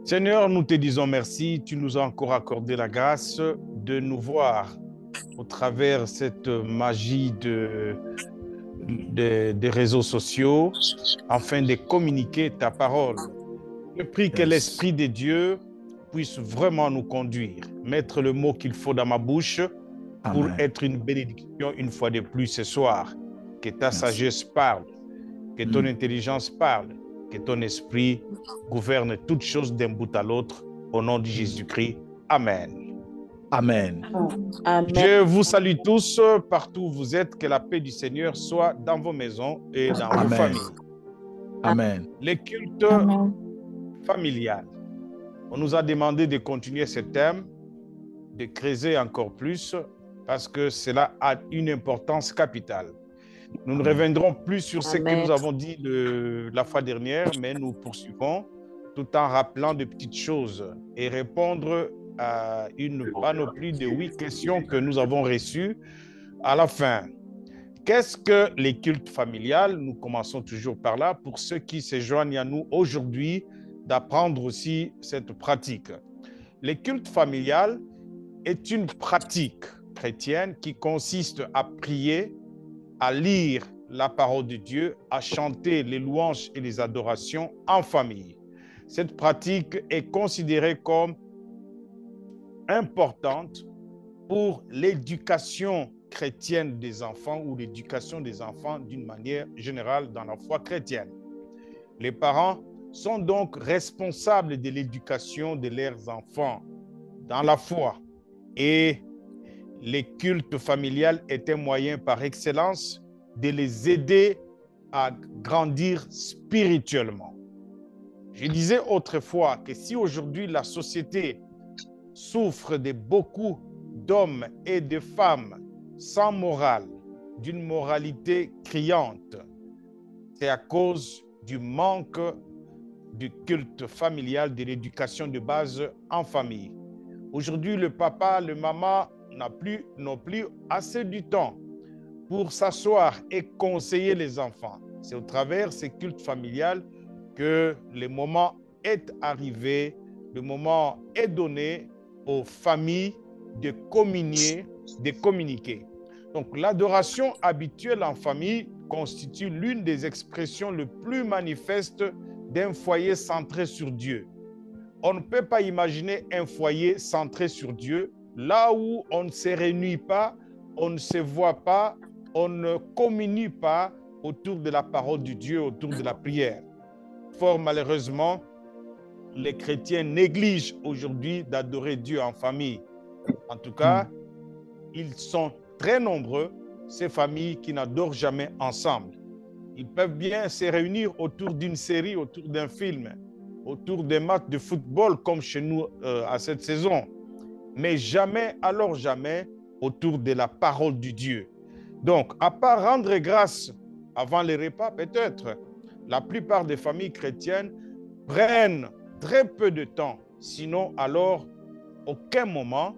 Seigneur, nous te disons merci. Tu nous as encore accordé la grâce de nous voir au travers cette magie des réseaux sociaux afin de communiquer ta parole. Je prie que Yes. l'Esprit de Dieu puisse vraiment nous conduire, mettre le mot qu'il faut dans ma bouche pour Amen. être une bénédiction une fois de plus ce soir. Que ta Merci. sagesse parle, que ton intelligence parle, que ton esprit gouverne toutes choses d'un bout à l'autre. Au nom de Jésus-Christ. Amen. Amen. Amen. Je vous salue tous partout où vous êtes. Que la paix du Seigneur soit dans vos maisons et dans vos Amen. familles. Amen. Les cultes Amen. familiales. On nous a demandé de continuer ce thème, de creuser encore plus, parce que cela a une importance capitale. Nous ne reviendrons plus sur ce que Amen. nous avons dit la fois dernière, mais nous poursuivons tout en rappelant de petites choses et répondre à une panoplie de 8 questions que nous avons reçues à la fin. Qu'est-ce que les cultes familiales? Nous commençons toujours par là pour ceux qui se joignent à nous aujourd'hui d'apprendre aussi cette pratique. Les cultes familiales est une pratique chrétienne qui consiste à prier, à lire la parole de Dieu, à chanter les louanges et les adorations en famille. Cette pratique est considérée comme importante pour l'éducation chrétienne des enfants ou l'éducation des enfants d'une manière générale dans la foi chrétienne. Les parents sont donc responsables de l'éducation de leurs enfants dans la foi et les cultes familiales est un moyen par excellence de les aider à grandir spirituellement. Je disais autrefois que si aujourd'hui la société souffre de beaucoup d'hommes et de femmes sans morale, d'une moralité criante, c'est à cause du manque du culte familial, de l'éducation de base en famille. Aujourd'hui, le papa, le maman n'ont plus assez du temps pour s'asseoir et conseiller les enfants. C'est au travers de ces cultes familiales que le moment est arrivé, le moment est donné aux familles de communier, de communiquer. Donc, l'adoration habituelle en famille constitue l'une des expressions les plus manifestes d'un foyer centré sur Dieu. On ne peut pas imaginer un foyer centré sur Dieu, là où on ne se réunit pas, on ne se voit pas, on ne communie pas autour de la parole de Dieu, autour de la prière. Fort malheureusement, les chrétiens négligent aujourd'hui d'adorer Dieu en famille. En tout cas, ils sont très nombreux, ces familles qui n'adorent jamais ensemble. Ils peuvent bien se réunir autour d'une série, autour d'un film, autour des matchs de football comme chez nous à cette saison, mais jamais, alors jamais, autour de la parole de Dieu. Donc, à part rendre grâce avant les repas, peut-être, la plupart des familles chrétiennes prennent très peu de temps, sinon alors aucun moment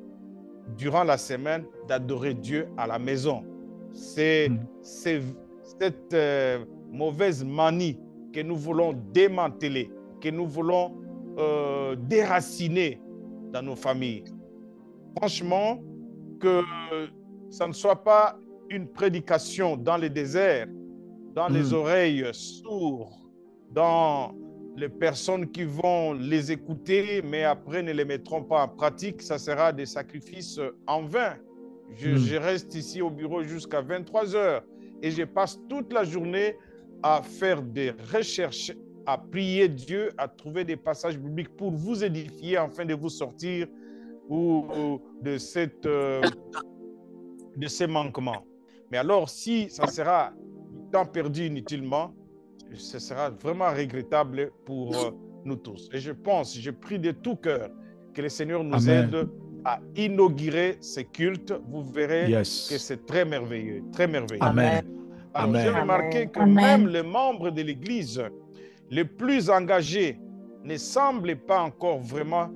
durant la semaine d'adorer Dieu à la maison. C'est cette mauvaise manie que nous voulons démanteler, que nous voulons déraciner dans nos familles. Franchement, que ça ne soit pas une prédication dans le désert, dans les oreilles sourdes, dans les personnes qui vont les écouter, mais après ne les mettront pas en pratique, ça sera des sacrifices en vain. Je reste ici au bureau jusqu'à 23 heures et je passe toute la journée à faire des recherches, à prier Dieu, à trouver des passages bibliques pour vous édifier afin de vous sortir de ces manquements. Mais alors, si ça sera du temps perdu inutilement, ce sera vraiment regrettable pour nous tous. Et je prie de tout cœur que le Seigneur nous aide à inaugurer ces cultes. Vous verrez que c'est très merveilleux, très merveilleux. Amen. Alors, j'ai remarqué que même les membres de l'Église les plus engagés ne semblent pas encore vraiment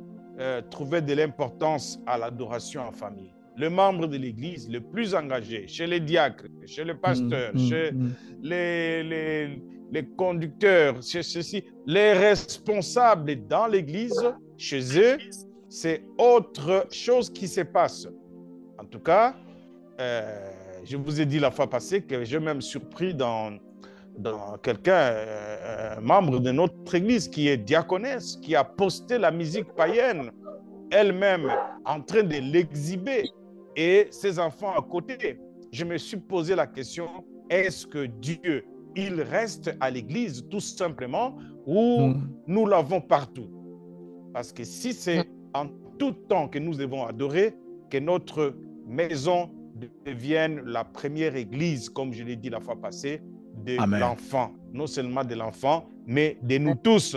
trouver de l'importance à l'adoration en famille. Le membre de l'Église le plus engagé, chez les diacres, chez les pasteurs, chez les conducteurs, chez ceux-ci, les responsables dans l'église, chez eux, c'est autre chose qui se passe. En tout cas, je vous ai dit la fois passée que j'ai même surpris dans quelqu'un, membre de notre église qui est diaconesse, qui a posté la musique païenne elle-même en train de l'exhiber et ses enfants à côté. Je me suis posé la question, est-ce que Dieu, il reste à l'église tout simplement ou nous l'avons partout? Parce que si c'est en tout temps que nous devons adorer, que notre maison devienne la première église, comme je l'ai dit la fois passée, de l'enfant. Non seulement de l'enfant, mais de nous tous.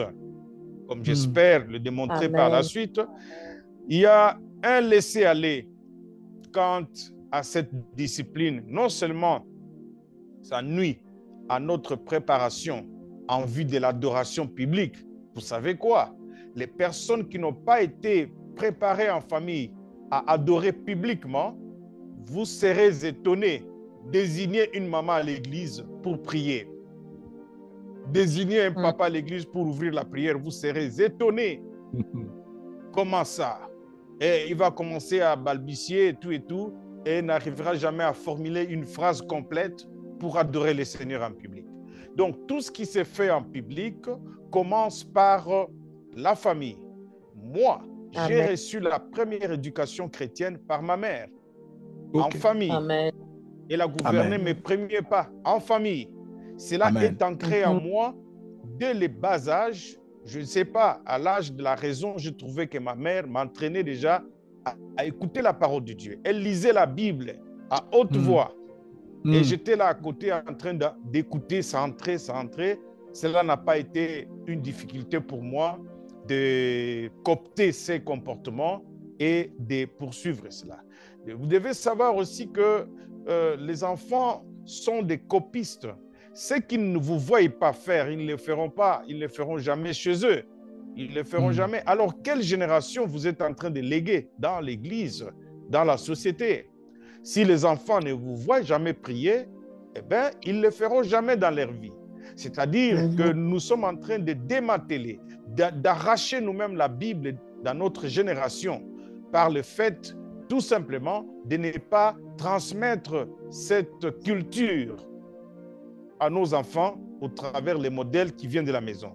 Comme j'espère le démontrer par la suite, il y a un laisser-aller quant à cette discipline. Non seulement ça nuit à notre préparation en vue de l'adoration publique. Vous savez quoi? Les personnes qui n'ont pas été préparées en famille à adorer publiquement, vous serez étonnés. Désignez une maman à l'église pour prier. Désignez un papa à l'église pour ouvrir la prière, vous serez étonnés. Comment ça? Et il va commencer à balbutier et tout, et n'arrivera jamais à formuler une phrase complète pour adorer le Seigneur en public. Donc, tout ce qui s'est fait en public commence par la famille. Moi, j'ai reçu la première éducation chrétienne par ma mère, en famille. Amen. Elle a gouverné mes premiers pas en famille. Cela est ancré en moi dès le bas âge. Je ne sais pas, à l'âge de la raison, je trouvais que ma mère m'entraînait déjà à écouter la parole de Dieu. Elle lisait la Bible à haute voix. Et j'étais là à côté en train d'écouter, ça entrait. Cela n'a pas été une difficulté pour moi de coopter ces comportements et de poursuivre cela. Vous devez savoir aussi que les enfants sont des copistes. Ce qu'ils ne vous voient pas faire, ils ne le feront pas, ils ne le feront jamais chez eux. Ils ne le feront jamais. Alors, quelle génération vous êtes en train de léguer dans l'Église, dans la société? Si les enfants ne vous voient jamais prier, eh bien, ils ne le feront jamais dans leur vie. C'est-à-dire que nous sommes en train de démanteler, d'arracher nous-mêmes la Bible dans notre génération par le fait, tout simplement, de ne pas transmettre cette culture à nos enfants au travers les modèles qui viennent de la maison.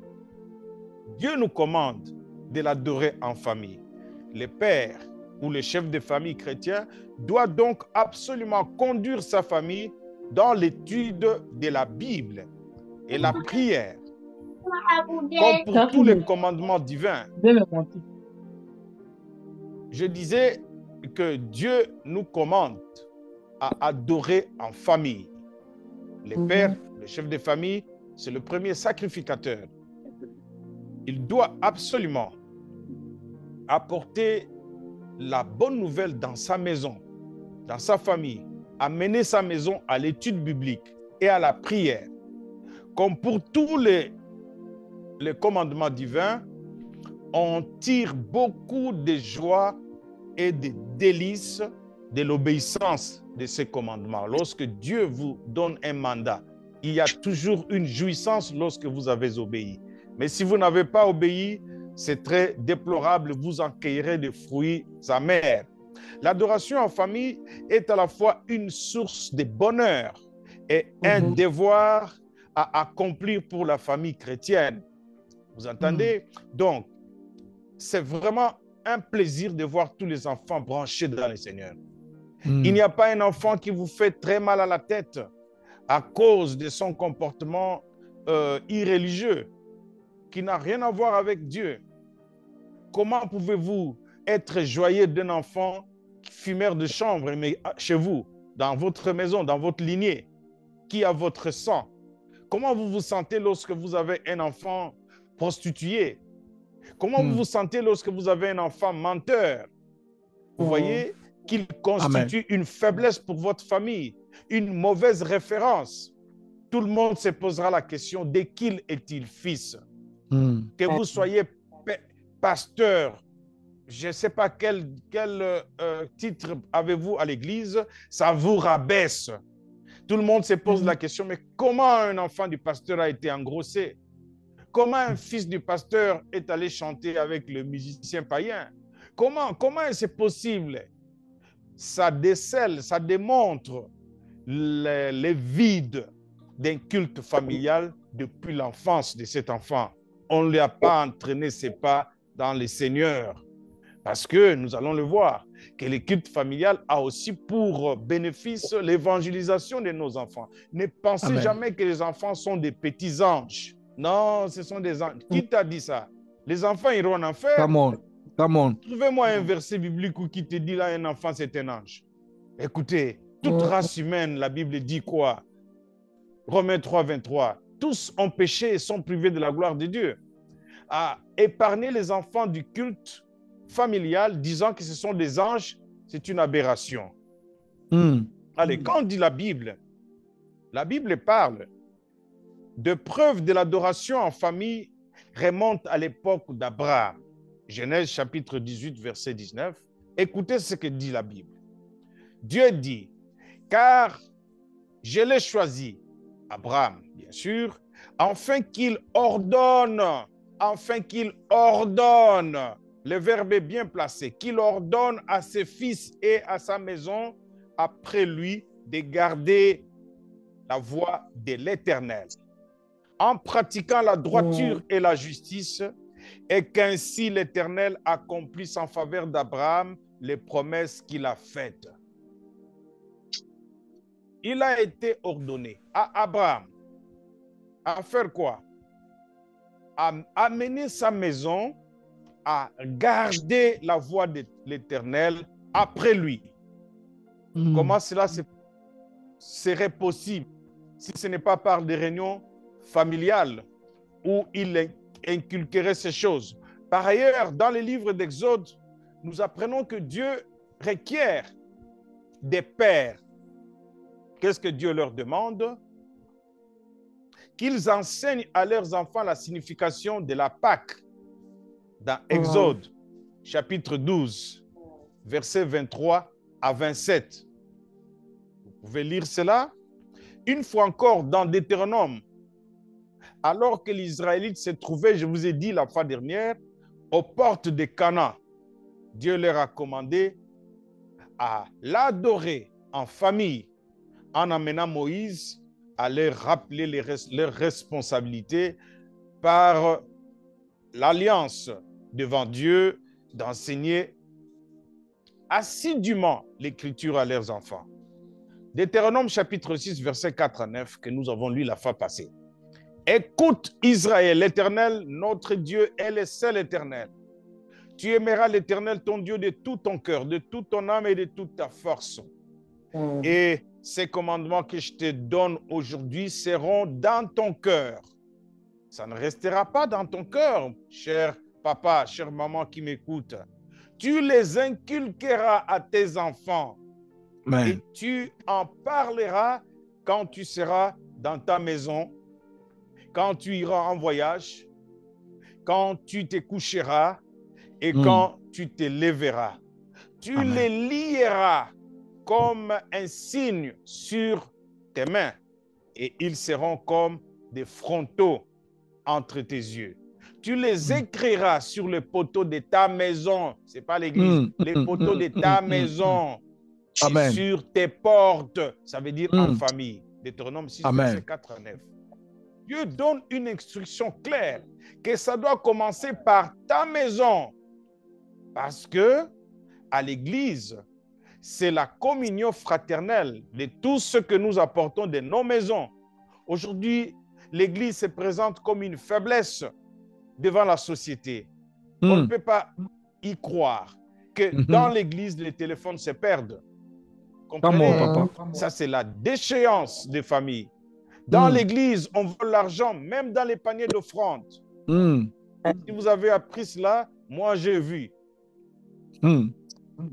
Dieu nous commande de l'adorer en famille. Le père ou le chef de famille chrétien doit donc absolument conduire sa famille dans l'étude de la Bible et la prière. Comme pour tous les commandements divins, je disais que Dieu nous commande à adorer en famille. Le père, le chef de famille, c'est le premier sacrificateur. Il doit absolument apporter la bonne nouvelle dans sa maison, dans sa famille, amener sa maison à l'étude biblique et à la prière. Comme pour tous les commandements divins, on tire beaucoup de joie et de délices de l'obéissance de ces commandements. Lorsque Dieu vous donne un mandat, il y a toujours une jouissance lorsque vous avez obéi. Mais si vous n'avez pas obéi, c'est très déplorable, vous en cueillerez des fruits amers. L'adoration en famille est à la fois une source de bonheur et un devoir à accomplir pour la famille chrétienne. Vous entendez? Donc, c'est vraiment un plaisir de voir tous les enfants branchés dans le Seigneur. Il n'y a pas un enfant qui vous fait très mal à la tête à cause de son comportement irréligieux, qui n'a rien à voir avec Dieu. Comment pouvez-vous être joyeux d'un enfant fumeur de chambre mais chez vous, dans votre maison, dans votre lignée, qui a votre sang? Comment vous vous sentez lorsque vous avez un enfant prostitué? Comment vous vous sentez lorsque vous avez un enfant menteur? Vous voyez qu'il constitue une faiblesse pour votre famille, une mauvaise référence. Tout le monde se posera la question de qui est-il fils? Que vous soyez pasteur, je ne sais pas quel titre avez-vous à l'église, ça vous rabaisse. Tout le monde se pose la question, mais comment un enfant du pasteur a été engrossé? Comment un fils du pasteur est allé chanter avec le musicien païen? Comment c'est possible? Ça décèle, ça démontre les vides d'un culte familial depuis l'enfance de cet enfant. On ne lui a pas entraîné ses pas dans le Seigneur. Parce que nous allons le voir, que le culte familial a aussi pour bénéfice l'évangélisation de nos enfants. Ne pensez Amen. jamais que les enfants sont des petits anges. Non, ce sont des anges. Qui t'a dit ça? Les enfants iront en enfer. Come on. Come on. Trouvez-moi un verset biblique qui te dit là, un enfant, c'est un ange. Écoutez, toute race humaine, la Bible dit quoi? Romains 3, 23. Tous ont péché et sont privés de la gloire de Dieu. À épargner les enfants du culte familial, disant que ce sont des anges, c'est une aberration. Allez, quand on dit la Bible parle de preuves de l'adoration en famille remonte à l'époque d'Abraham. Genèse chapitre 18, verset 19. Écoutez ce que dit la Bible. Dieu dit, car je l'ai choisi, Abraham, bien sûr, afin qu'il ordonne, le verbe est bien placé, qu'il ordonne à ses fils et à sa maison après lui de garder la voie de l'Éternel, en pratiquant la droiture et la justice, et qu'ainsi l'Éternel accomplisse en faveur d'Abraham les promesses qu'il a faites. Il a été ordonné à Abraham à faire quoi? À amener sa maison, à garder la voie de l'Éternel après lui. Comment cela serait possible si ce n'est pas par des réunions familiales où il inculquerait ces choses? Par ailleurs, dans les livres d'Exode, nous apprenons que Dieu requiert des pères. Qu'est-ce que Dieu leur demande? Qu'ils enseignent à leurs enfants la signification de la Pâque. Dans Exode, chapitre 12, versets 23 à 27. Vous pouvez lire cela. Une fois encore, dans Deutéronome, alors que les Israélites se trouvaient, je vous ai dit la fois dernière, aux portes de Canaan, Dieu leur a commandé à l'adorer en famille, en amenant Moïse à leur rappeler leurs responsabilités par l'alliance devant Dieu, d'enseigner assidûment l'Écriture à leurs enfants. Deutéronome chapitre 6, verset 4 à 9, que nous avons lu la fois passée. Écoute Israël, l'Éternel, notre Dieu est le seul Éternel. Tu aimeras l'Éternel, ton Dieu, de tout ton cœur, de toute ton âme et de toute ta force. Et ces commandements que je te donne aujourd'hui seront dans ton cœur. Ça ne restera pas dans ton cœur, cher papa, chère maman qui m'écoute. Tu les inculqueras à tes enfants. Amen. Et tu en parleras quand tu seras dans ta maison, quand tu iras en voyage, quand tu te coucheras et quand tu te lèveras. Tu Amen. les lieras comme un signe sur tes mains et ils seront comme des frontaux entre tes yeux. Tu les écriras sur le poteau de ta maison. Ce n'est pas l'église. Les poteaux de ta maison. Amen. Sur tes portes. Ça veut dire en famille. Deutéronome 6, Amen. verset 4 à 9. Dieu donne une instruction claire que ça doit commencer par ta maison. Parce que à l'église, c'est la communion fraternelle de tout ce que nous apportons de nos maisons. Aujourd'hui, l'église se présente comme une faiblesse devant la société. On ne peut pas y croire que dans l'église, les téléphones se perdent. Comprenez? Come on, papa. Ça, c'est la déchéance des familles. Dans l'église, on vole l'argent, même dans les paniers d'offrande. Si vous avez appris cela, moi, j'ai vu. Come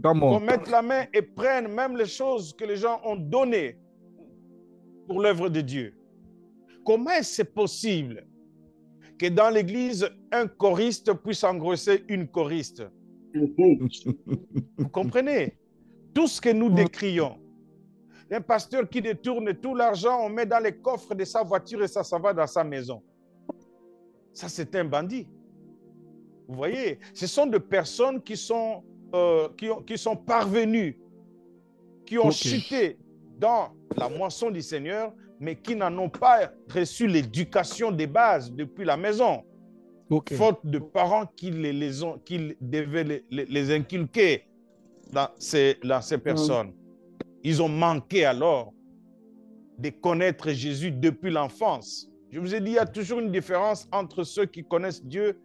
Qu'on on. mette la main et prenne même les choses que les gens ont données pour l'œuvre de Dieu. Comment est-ce possible que dans l'église, un choriste puisse engrosser une choriste? Vous comprenez? Tout ce que nous décrions. Un pasteur qui détourne tout l'argent, on met dans les coffres de sa voiture et ça va dans sa maison. Ça, c'est un bandit. Vous voyez, ce sont des personnes qui sont parvenues, qui ont chuté dans la moisson du Seigneur, mais qui n'en ont pas reçu l'éducation de base depuis la maison. Faute de parents qui devaient les inculquer dans ces personnes. Ils ont manqué alors de connaître Jésus depuis l'enfance. Je vous ai dit, il y a toujours une différence entre ceux qui connaissent Dieu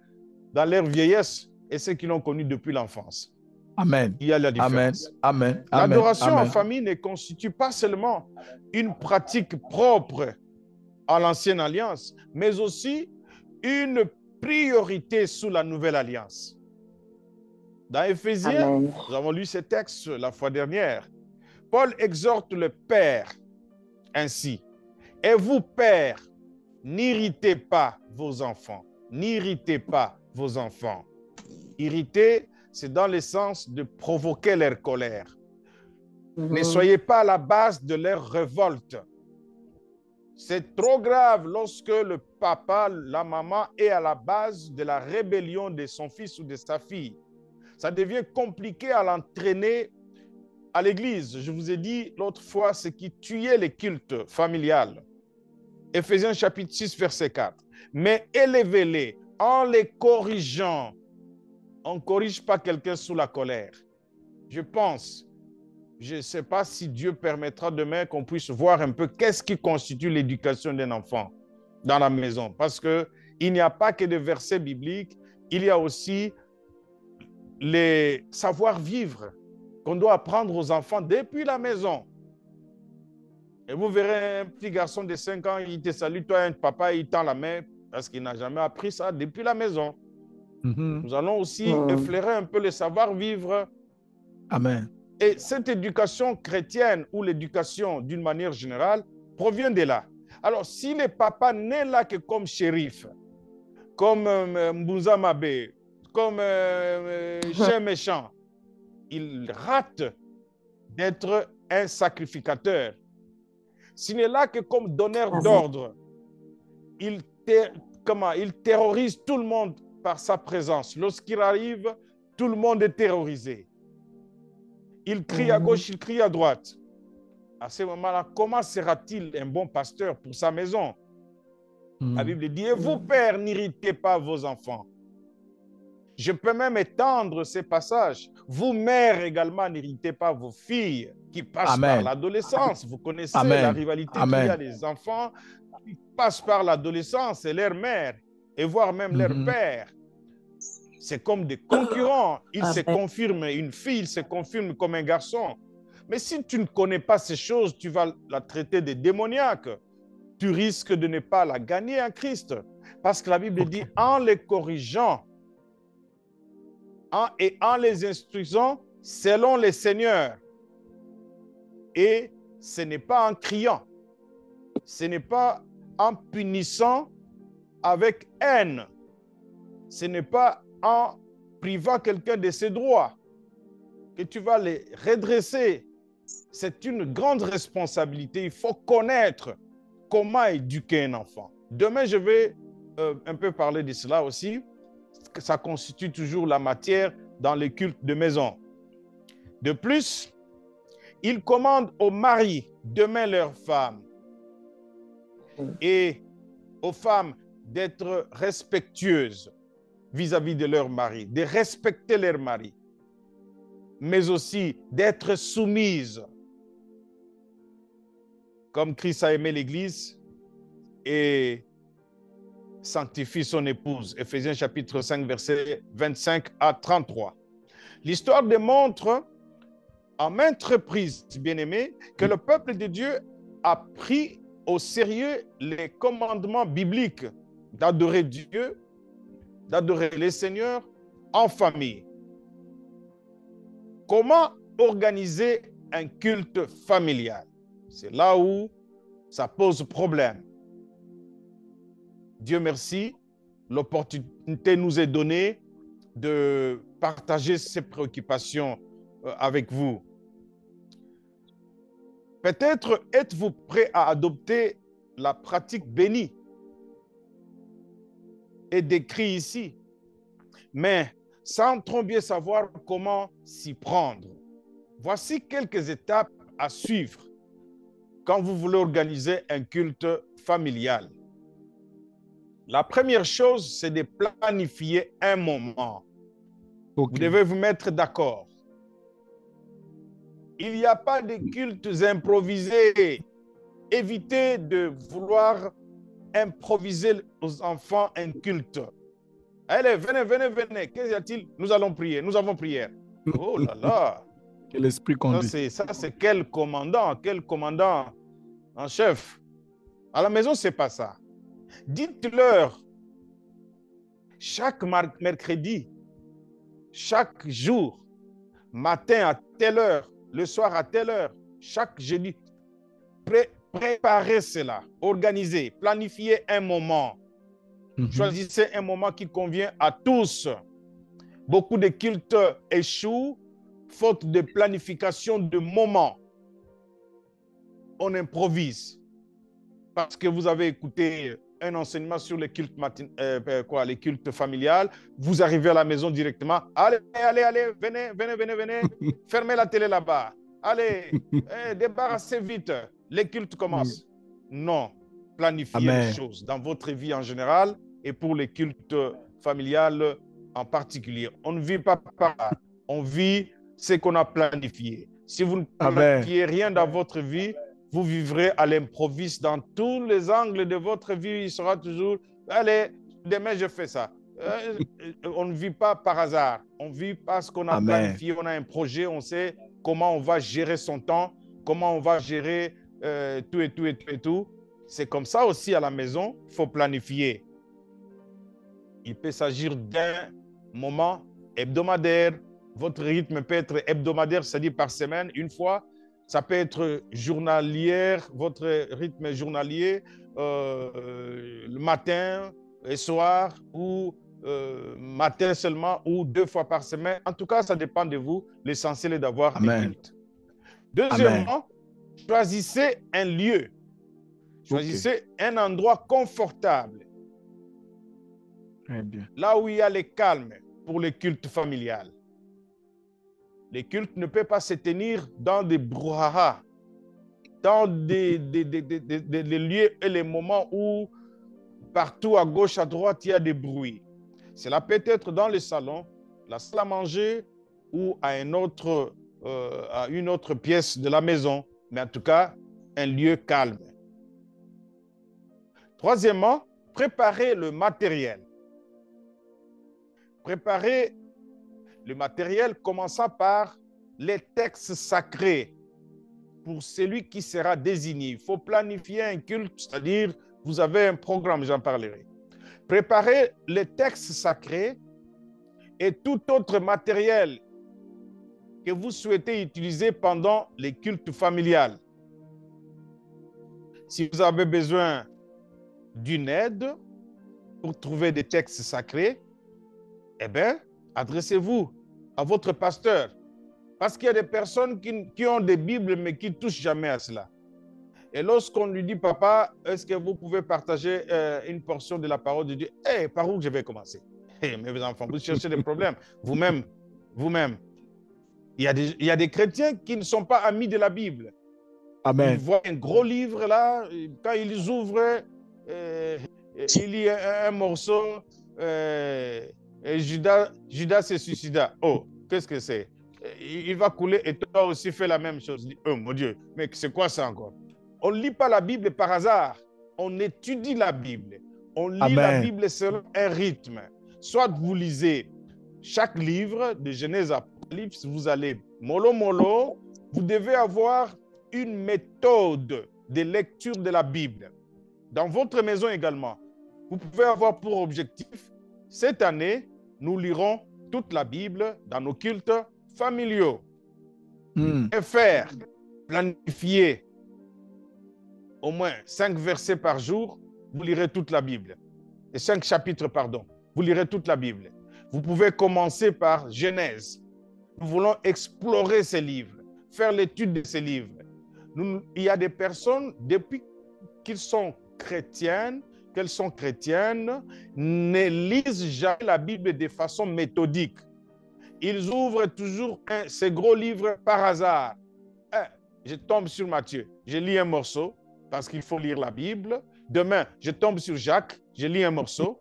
dans leur vieillesse et ceux qui l'ont connu depuis l'enfance. Amen. Il y a la différence. Amen. L'adoration en famille ne constitue pas seulement une pratique propre à l'ancienne alliance, mais aussi une priorité sous la nouvelle alliance. Dans Éphésiens, nous avons lu ce texte la fois dernière. Paul exhorte le Père ainsi. Et vous, pères, n'irritez pas vos enfants. N'irritez pas vos enfants. Irriter, c'est dans le sens de provoquer leur colère. Ne soyez pas à la base de leur révolte. C'est trop grave lorsque le papa, la maman est à la base de la rébellion de son fils ou de sa fille. Ça devient compliqué à l'entraîner à l'église. Je vous ai dit l'autre fois, ce qui tuait le culte familial. Éphésiens chapitre 6, verset 4. Mais élevez-les en les corrigeant. On ne corrige pas quelqu'un sous la colère. Je ne sais pas si Dieu permettra demain qu'on puisse voir un peu qu'est-ce qui constitue l'éducation d'un enfant dans la maison. Parce qu'il n'y a pas que des versets bibliques, il y a aussi les savoir-vivre qu'on doit apprendre aux enfants depuis la maison. Et vous verrez un petit garçon de 5 ans, il te salue, toi, un papa, il tend la main parce qu'il n'a jamais appris ça depuis la maison. Nous allons aussi effleurer un peu le savoir-vivre. Amen. Et cette éducation chrétienne ou l'éducation d'une manière générale provient de là. Alors, si le papa n'est là que comme shérif, comme Mbouza Mabé, comme chien méchant, il rate d'être un sacrificateur. S'il n'est là que comme donneur d'ordre, il terrorise tout le monde par sa présence. Lorsqu'il arrive, tout le monde est terrorisé. Il crie à gauche, il crie à droite. À ce moment-là, comment sera-t-il un bon pasteur pour sa maison? La Bible dit, et vous, pères, n'irritez pas vos enfants. Je peux même étendre ces passages. Vous, mères, également, n'irritez pas vos filles qui passent par l'adolescence. Vous connaissez la rivalité qu'il y a des enfants qui passent par l'adolescence et leur mère, et voire même leur père. C'est comme des concurrents. Ils se confirment, une fille se confirme comme un garçon. Mais si tu ne connais pas ces choses, tu vas la traiter de démoniaque. Tu risques de ne pas la gagner en Christ. Parce que la Bible dit, en les corrigeant et en les instruisant selon les seigneurs. Et ce n'est pas en criant. Ce n'est pas en punissant avec haine. Ce n'est pas en privant quelqu'un de ses droits que tu vas les redresser. C'est une grande responsabilité. Il faut connaître comment éduquer un enfant. Demain, je vais un peu parler de cela aussi. Ça constitue toujours la matière dans les cultes de maison. De plus, il commande aux maris d'aimer leurs femmes et aux femmes d'être respectueuses vis-à-vis de leur mari, de respecter leur mari, mais aussi d'être soumises, comme Christ a aimé l'Église et sanctifie son épouse. Éphésiens chapitre 5, versets 25 à 33. L'histoire démontre à maintes reprises, bien-aimés, que le peuple de Dieu a pris au sérieux les commandements bibliques d'adorer Dieu, d'adorer les seigneurs en famille. Comment organiser un culte familial? C'est là où ça pose problème. Dieu merci, l'opportunité nous est donnée de partager ces préoccupations avec vous. Peut-être êtes-vous prêt à adopter la pratique bénie et décrite ici, mais sans trop bien savoir comment s'y prendre. Voici quelques étapes à suivre quand vous voulez organiser un culte familial. La première chose, c'est de planifier un moment. Ok. Vous devez vous mettre d'accord. Il n'y a pas de cultes improvisés. Évitez de vouloir improviser aux enfants un culte. Allez, venez, venez, venez. Qu'y a-t-il? Nous allons prier. Nous avons prière. Oh là là. Que l'esprit conduit. Ça, c'est quel commandant en chef. À la maison, ce n'est pas ça. Dites-leur chaque mercredi, chaque jour, matin à telle heure, le soir à telle heure, chaque jeudi, préparez cela, organisez, planifiez un moment. Choisissez un moment qui convient à tous. Beaucoup de cultes échouent faute de planification de moments. On improvise parce que vous avez écouté un enseignement sur les cultes les cultes familiales. Vous arrivez à la maison directement. Allez, allez, allez, venez, venez, venez, venez. Fermez la télé là-bas. Allez, débarrassez vite. Les cultes commencent. Non, planifiez les choses dans votre vie en général et pour les cultes familiales en particulier. On ne vit pas par là. On vit ce qu'on a planifié. Si vous ne planifiez rien dans votre vie, vous vivrez à l'improviste dans tous les angles de votre vie. Il sera toujours, allez, demain je fais ça. On ne vit pas par hasard. On vit parce qu'on a planifié, on a un projet, on sait comment on va gérer son temps, comment on va gérer tout et tout et tout et tout. C'est comme ça aussi à la maison, il faut planifier. Il peut s'agir d'un moment hebdomadaire. Votre rythme peut être hebdomadaire, c'est-à-dire par semaine, une fois. Ça peut être journalière, votre rythme journalier, le matin et soir, ou matin seulement, ou 2 fois par semaine. En tout cas, ça dépend de vous. L'essentiel est d'avoir des cultes. Deuxièmement, choisissez un lieu. Choisissez un endroit confortable. Très bien. Là où il y a le calme pour les cultes familiales. Les cultes ne peuvent pas se tenir dans des brouhahas, dans des lieux et les moments où partout à gauche, à droite, il y a des bruits. Cela peut être dans le salon, la salle à manger ou à une autre pièce de la maison, mais en tout cas, un lieu calme. Troisièmement, préparez le matériel. Préparez le matériel commençant par les textes sacrés pour celui qui sera désigné. Il faut planifier un culte, c'est-à-dire vous avez un programme, j'en parlerai. Préparez les textes sacrés et tout autre matériel que vous souhaitez utiliser pendant les cultes familiales. Si vous avez besoin d'une aide pour trouver des textes sacrés, eh bien, adressez-vous à votre pasteur. Parce qu'il y a des personnes qui ont des Bibles, mais qui ne touchent jamais à cela. Et lorsqu'on lui dit, papa, est-ce que vous pouvez partager une portion de la parole de Dieu? Par où je vais commencer? Mes enfants, vous cherchez des problèmes. Vous-même. Il y a des chrétiens qui ne sont pas amis de la Bible. Amen. Ils voient un gros livre là, quand ils ouvrent, il y a un morceau, et Judas se suicida. Oh, qu'est-ce que c'est? Il va couler et toi aussi fais la même chose. Oh mon Dieu, mais c'est quoi ça encore? On ne lit pas la Bible par hasard. On étudie la Bible. On lit la Bible selon un rythme. Soit vous lisez chaque livre de Genèse à Apocalypse, vous allez mollo mollo. Vous devez avoir une méthode de lecture de la Bible. Dans votre maison également, vous pouvez avoir pour objectif, cette année, nous lirons toute la Bible dans nos cultes familiaux. Et faire, planifier au moins 5 versets par jour, vous lirez toute la Bible. Et 5 chapitres, pardon. Vous lirez toute la Bible. Vous pouvez commencer par Genèse. Nous voulons explorer ces livres, faire l'étude de ces livres. Il y a des personnes, depuis qu'elles sont chrétiennes, ne lisent jamais la Bible de façon méthodique. Ils ouvrent toujours ces gros livres par hasard. Je tombe sur Matthieu, je lis un morceau parce qu'il faut lire la Bible. Demain, je tombe sur Jacques, je lis un morceau.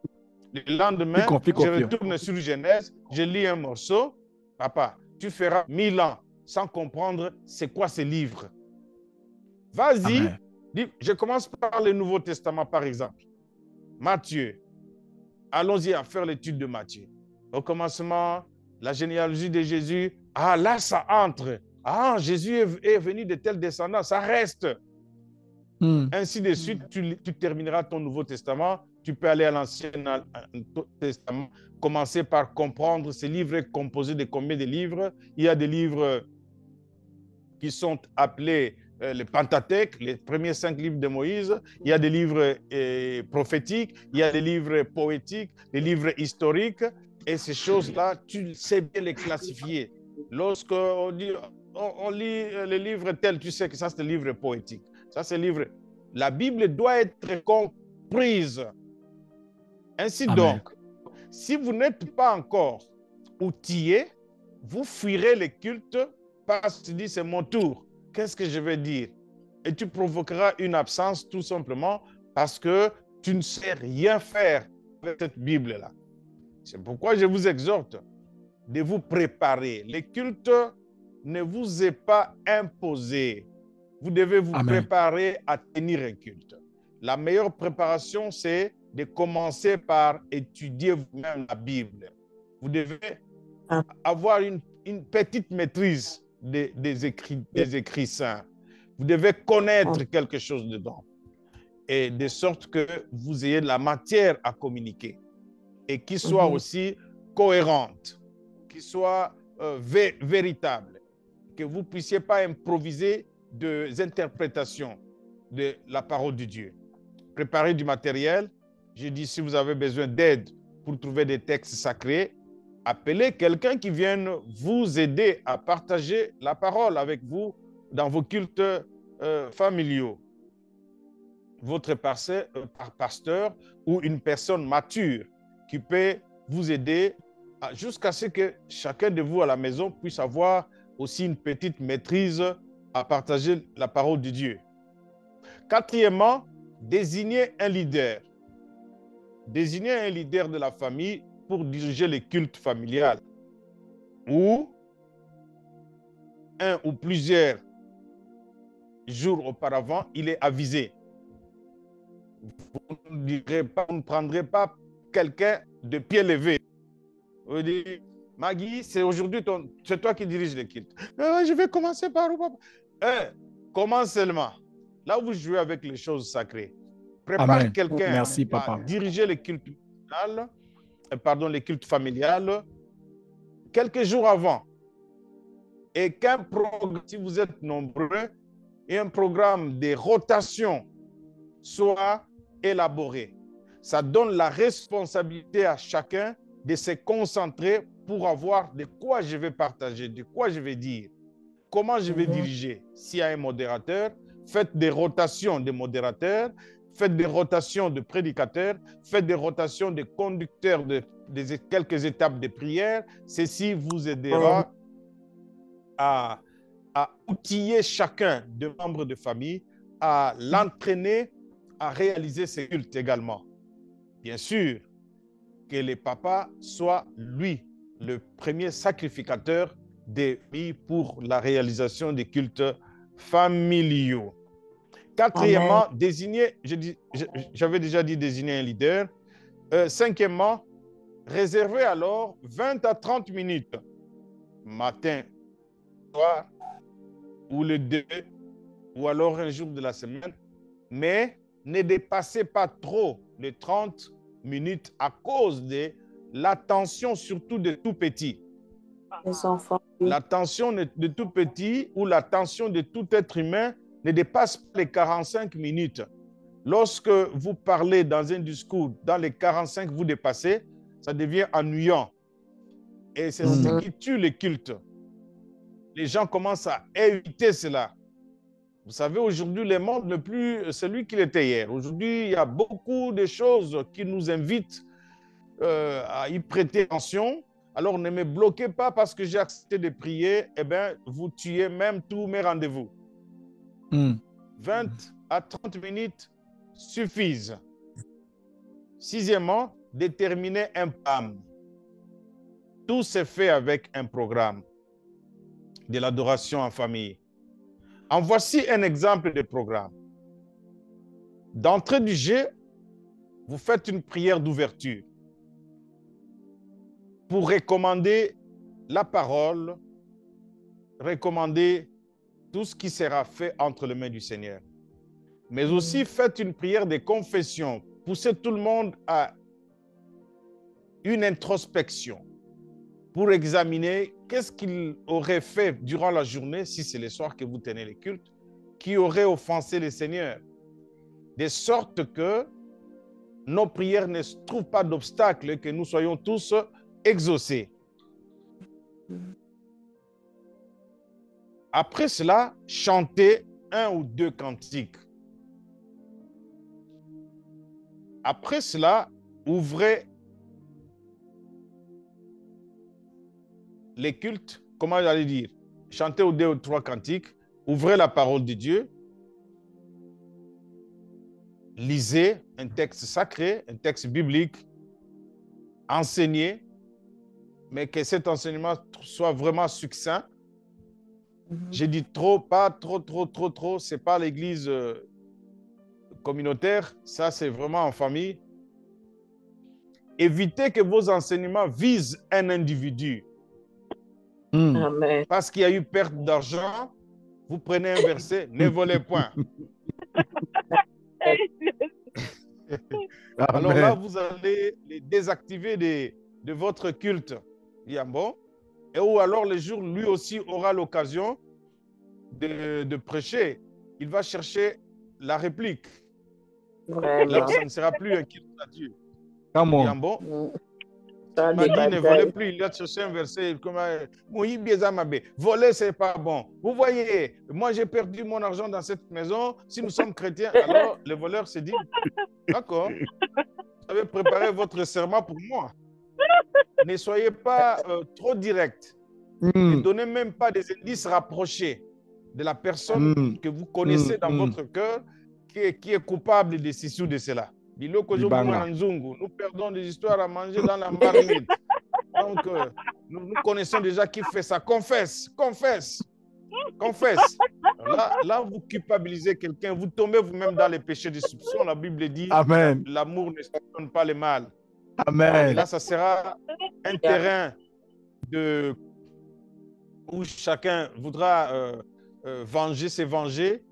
Le lendemain, je retourne sur Genèse, je lis un morceau. Papa, tu feras 1000 ans sans comprendre c'est quoi ce livre. Vas-y, je commence par le Nouveau Testament, par exemple. Matthieu. Allons-y à faire l'étude de Matthieu. Au commencement, la généalogie de Jésus. Ah, là, ça entre. Ah, Jésus est venu de telle descendance. Ça reste. Ainsi de suite, tu termineras ton Nouveau Testament. Tu peux aller à l'Ancien Testament, commencer par comprendre ce livre est composé de combien de livres. Il y a des livres qui sont appelés le Pentateuque, les premiers 5 livres de Moïse. Il y a des livres prophétiques, il y a des livres poétiques, des livres historiques. Et ces choses-là, tu sais bien les classifier. Lorsqu'on lit les livres tels, tu sais que ça, c'est le livre poétique. Ça, c'est le livre. La Bible doit être comprise. Ainsi donc, si vous n'êtes pas encore outillé, vous fuirez les cultes parce que tu dis c'est mon tour. Qu'est-ce que je vais dire? Et tu provoqueras une absence tout simplement parce que tu ne sais rien faire avec cette Bible-là. C'est pourquoi je vous exhorte de vous préparer. Les cultes ne vous est pas imposé. Vous devez vous préparer à tenir un culte. La meilleure préparation, c'est de commencer par étudier vous-même la Bible. Vous devez avoir une petite maîtrise des écrits saints. Vous devez connaître quelque chose dedans. Et de sorte que vous ayez de la matière à communiquer et qui soit aussi cohérente, qui soit véritable, que vous ne puissiez pas improviser des interprétations de la parole de Dieu. Préparez du matériel. Je dis, si vous avez besoin d'aide pour trouver des textes sacrés, appelez quelqu'un qui vienne vous aider à partager la parole avec vous dans vos cultes familiaux. Votre pasteur ou une personne mature qui peut vous aider jusqu'à ce que chacun de vous à la maison puisse avoir aussi une petite maîtrise à partager la parole de Dieu. Quatrièmement, désigner un leader. Désigner un leader de la famille pour diriger les cultes familiales. Ou un ou plusieurs jours auparavant, il est avisé. Vous ne prendrez pas quelqu'un de pied levé. Vous dites, Maggie, c'est aujourd'hui, c'est toi qui diriges les cultes. Je vais commencer par où? Commence seulement. Là où vous jouez avec les choses sacrées. Prépare quelqu'un à diriger les cultes familiales quelques jours avant. Et qu'un programme, si vous êtes nombreux, et un programme de rotation soit élaboré. Ça donne la responsabilité à chacun de se concentrer pour avoir de quoi je vais partager, de quoi je vais dire, comment je vais diriger. S'il y a un modérateur, faites des rotations de modérateurs, faites des rotations de prédicateurs, faites des rotations de conducteurs de quelques étapes de prière. Ceci vous aidera à outiller chacun des membres de famille, à l'entraîner à réaliser ses cultes également. Bien sûr, que le papa soit, lui, le premier sacrificateur des filles pour la réalisation des cultes familiaux. Quatrièmement, j'avais déjà dit désigner un leader. Cinquièmement, réserver alors 20 à 30 minutes, matin, soir, ou le 2, ou alors un jour de la semaine, mais ne dépassez pas trop les 30 minutes à cause de l'attention surtout de tout petit. Les enfants. L'attention de tout petit ou l'attention de tout être humain ne dépasse pas les 45 minutes. Lorsque vous parlez dans un discours, dans les 45, vous dépassez, ça devient ennuyant. Et c'est ce qui tue les cultes. Les gens commencent à éviter cela. Vous savez, aujourd'hui, le monde n'est plus celui qu'il était hier. Aujourd'hui, il y a beaucoup de choses qui nous invitent à y prêter attention. Alors, ne me bloquez pas parce que j'ai accepté de prier. Eh bien, vous tuez même tous mes rendez-vous. 20 à 30 minutes suffisent. Sixièmement, déterminer un PAM. Tout se fait avec un programme de l'adoration en famille. En voici un exemple de programme. D'entrée du jeu, vous faites une prière d'ouverture pour recommander la parole, recommander tout ce qui sera fait entre les mains du Seigneur. Mais aussi faites une prière de confession. Poussez tout le monde à une introspection pour examiner qu'est-ce qu'il aurait fait durant la journée, si c'est le soir que vous tenez les cultes, qui aurait offensé le Seigneur. De sorte que nos prières ne trouvent pas d'obstacle et que nous soyons tous exaucés. Après cela, chantez 1 ou 2 cantiques. Après cela, ouvrez les cultes, comment j'allais dire, chantez 2 ou 3 cantiques, ouvrez la parole de Dieu, lisez un texte sacré, un texte biblique, enseignez, mais que cet enseignement soit vraiment succinct. J'ai dit trop, pas trop, c'est pas l'église communautaire, ça c'est vraiment en famille. Évitez que vos enseignements visent un individu. Amen. Parce qu'il y a eu perte d'argent, vous prenez un verset, ne volez point. Alors là, vous allez les désactiver de votre culte. Bon. Et ou alors le jour, lui aussi aura l'occasion de prêcher. Il va chercher la réplique. Vraiment. Là, ça ne sera plus un culte à Dieu. Bon. Il m'a dit, ne volez plus. Il a cherché un verset comme voler, c'est pas bon. Vous voyez, moi j'ai perdu mon argent dans cette maison. Si nous sommes chrétiens, alors le voleur se dit, d'accord, vous avez préparé votre serment pour moi. Ne soyez pas trop direct. Ne donnez même pas des indices rapprochés de la personne que vous connaissez dans votre cœur qui est coupable de ceci ou de cela. Nous perdons des histoires à manger dans la marmite. Donc, nous connaissons déjà qui fait ça. Confesse. Là, vous culpabilisez quelqu'un, vous tombez vous-même dans les péchés de soupçon. La Bible dit l'amour ne sanctionne pas le mal. Amen. Et là, ça sera un terrain où chacun voudra se venger.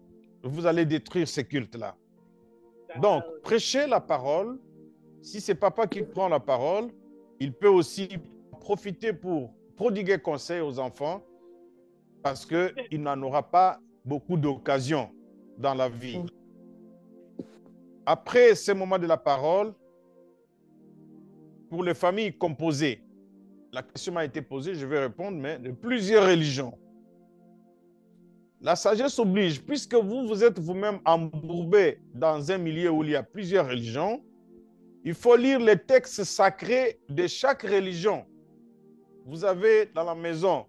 Vous allez détruire ces cultes-là. Donc, prêchez la parole. Si c'est papa qui prend la parole, il peut aussi profiter pour prodiguer conseil aux enfants parce qu'il n'en aura pas beaucoup d'occasions dans la vie. Après ce moment de la parole, pour les familles composées, la question m'a été posée, je vais répondre, mais de plusieurs religions. La sagesse oblige, puisque vous êtes vous-même embourbé dans un milieu où il y a plusieurs religions, il faut lire les textes sacrés de chaque religion. Vous avez dans la maison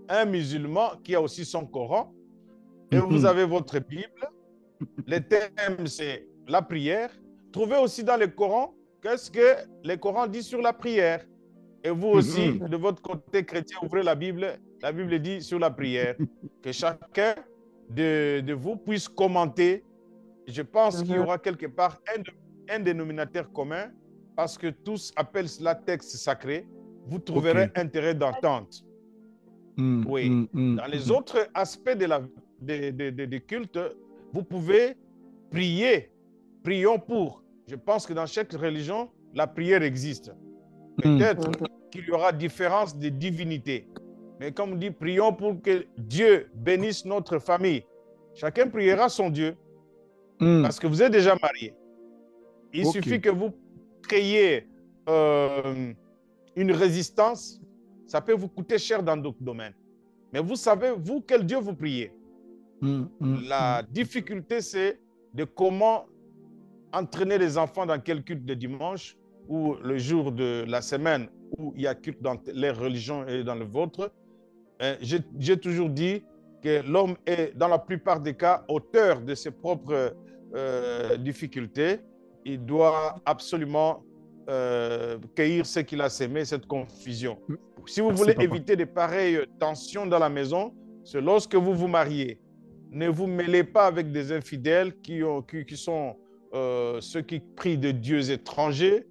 un musulman qui a aussi son Coran, et vous avez votre Bible. Le thème, c'est la prière. Trouvez aussi dans le Coran qu'est-ce que le Coran dit sur la prière. Et vous aussi, de votre côté chrétien, ouvrez la Bible. La Bible dit sur la prière. Que chacun de vous puisse commenter. Je pense qu'il y aura quelque part un dénominateur commun parce que tous appellent cela texte sacré. Vous trouverez intérêt d'entente. Oui. Dans les autres aspects de culte, vous pouvez prier. Prions pour. Je pense que dans chaque religion, la prière existe. Peut-être qu'il y aura différence de divinité. Mais comme on dit, prions pour que Dieu bénisse notre famille. Chacun priera son Dieu. Parce que vous êtes déjà mariés. Il suffit que vous créiez une résistance. Ça peut vous coûter cher dans d'autres domaines. Mais vous savez, vous, quel Dieu vous priez. La difficulté, c'est de comment entraîner les enfants dans quel culte de dimanche ou le jour de la semaine où il y a culte dans les religions et dans le vôtre. J'ai toujours dit que l'homme est, dans la plupart des cas, auteur de ses propres difficultés. Il doit absolument cueillir ce qu'il a sémé, cette confusion. Si vous voulez éviter de pareilles tensions dans la maison, c'est lorsque vous vous mariez. Ne vous mêlez pas avec des infidèles qui sont ceux qui prient de dieux étrangers.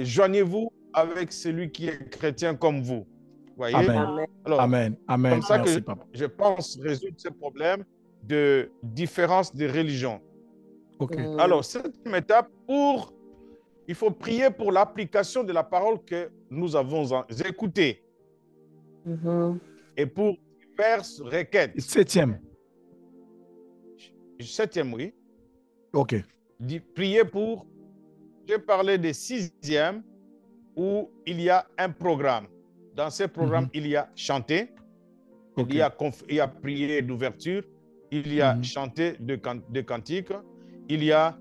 Joignez-vous avec celui qui est chrétien comme vous. Voyez? Amen. Alors, Amen. Amen. comme ça Merci, que je pense résoudre ce problème de différence de religion. OK. Alors, cette étape, il faut prier pour l'application de la parole que nous avons écoutée. Et pour diverses requêtes. Septième, oui. OK. Prier pour, j'ai parlé des sixièmes, où il y a un programme. Dans ce programme, il y a chanter, il y a prier d'ouverture, il y a chanter de cantiques, il y a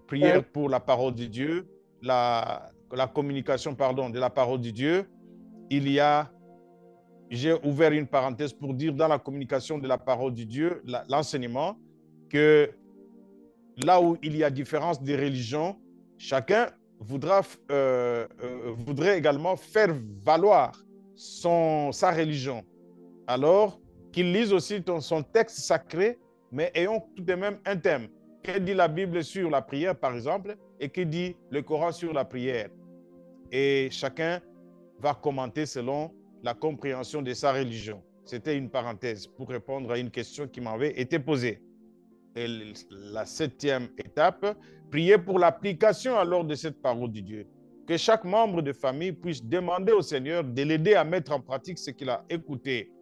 prière pour la parole de Dieu, la communication, de la parole de Dieu. Il y a, j'ai ouvert une parenthèse pour dire dans la communication de la parole de Dieu, l'enseignement, que là où il y a différence de religions, chacun voudrait également faire valoir sa religion. Alors, qu'il lise aussi son texte sacré, mais ayons tout de même un thème. Que dit la Bible sur la prière, par exemple, et que dit le Coran sur la prière? Et chacun va commenter selon la compréhension de sa religion. C'était une parenthèse pour répondre à une question qui m'avait été posée. Et la septième étape, prier pour l'application alors de cette parole de Dieu. Que chaque membre de famille puisse demander au Seigneur de l'aider à mettre en pratique ce qu'il a écouté.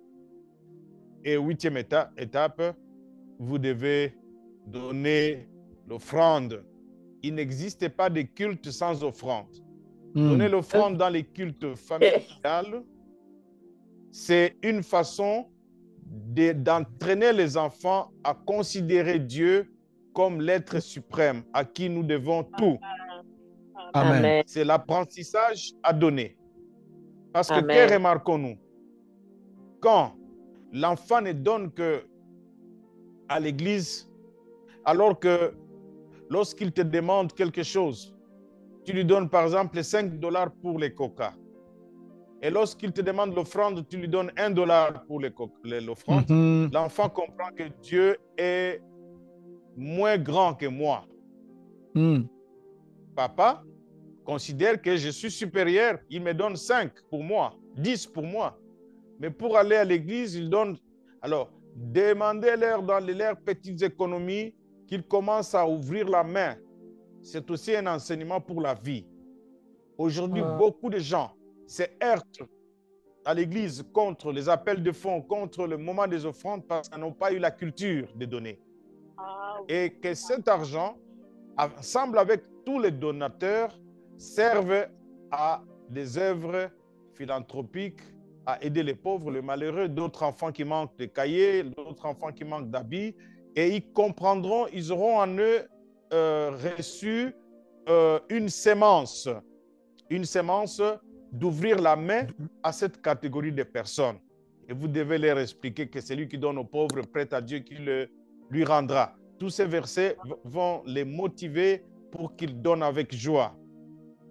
Et huitième étape, vous devez donner l'offrande. Il n'existe pas de culte sans offrande. Donner l'offrande dans les cultes familiales, c'est une façon d'entraîner les enfants à considérer Dieu comme l'être suprême à qui nous devons tout. Amen. C'est l'apprentissage à donner. Parce que que remarquons-nous? Quand l'enfant ne donne que à l'église, alors que lorsqu'il te demande quelque chose, tu lui donnes par exemple $5 pour les coca. Et lorsqu'il te demande l'offrande, tu lui donnes $1 pour l'offrande. L'enfant comprend que Dieu est moins grand que moi. Papa considère que je suis supérieur. Il me donne 5 pour moi, 10 pour moi. Mais pour aller à l'église, il donne... Alors, demandez-leur dans leurs petites économies qu'ils commencent à ouvrir la main. C'est aussi un enseignement pour la vie. Aujourd'hui, beaucoup de gens se heurtent à l'église contre les appels de fonds, contre le moment des offrandes parce qu'ils n'ont pas eu la culture de donner. Et que cet argent, ensemble avec tous les donateurs, serve à des œuvres philanthropiques, à aider les pauvres, les malheureux, d'autres enfants qui manquent de cahiers, d'autres enfants qui manquent d'habits, et ils comprendront, ils auront en eux reçu une sémence d'ouvrir la main à cette catégorie de personnes. Et vous devez leur expliquer que celui qui donne aux pauvres prête à Dieu qui lui rendra. Tous ces versets vont les motiver pour qu'ils donnent avec joie.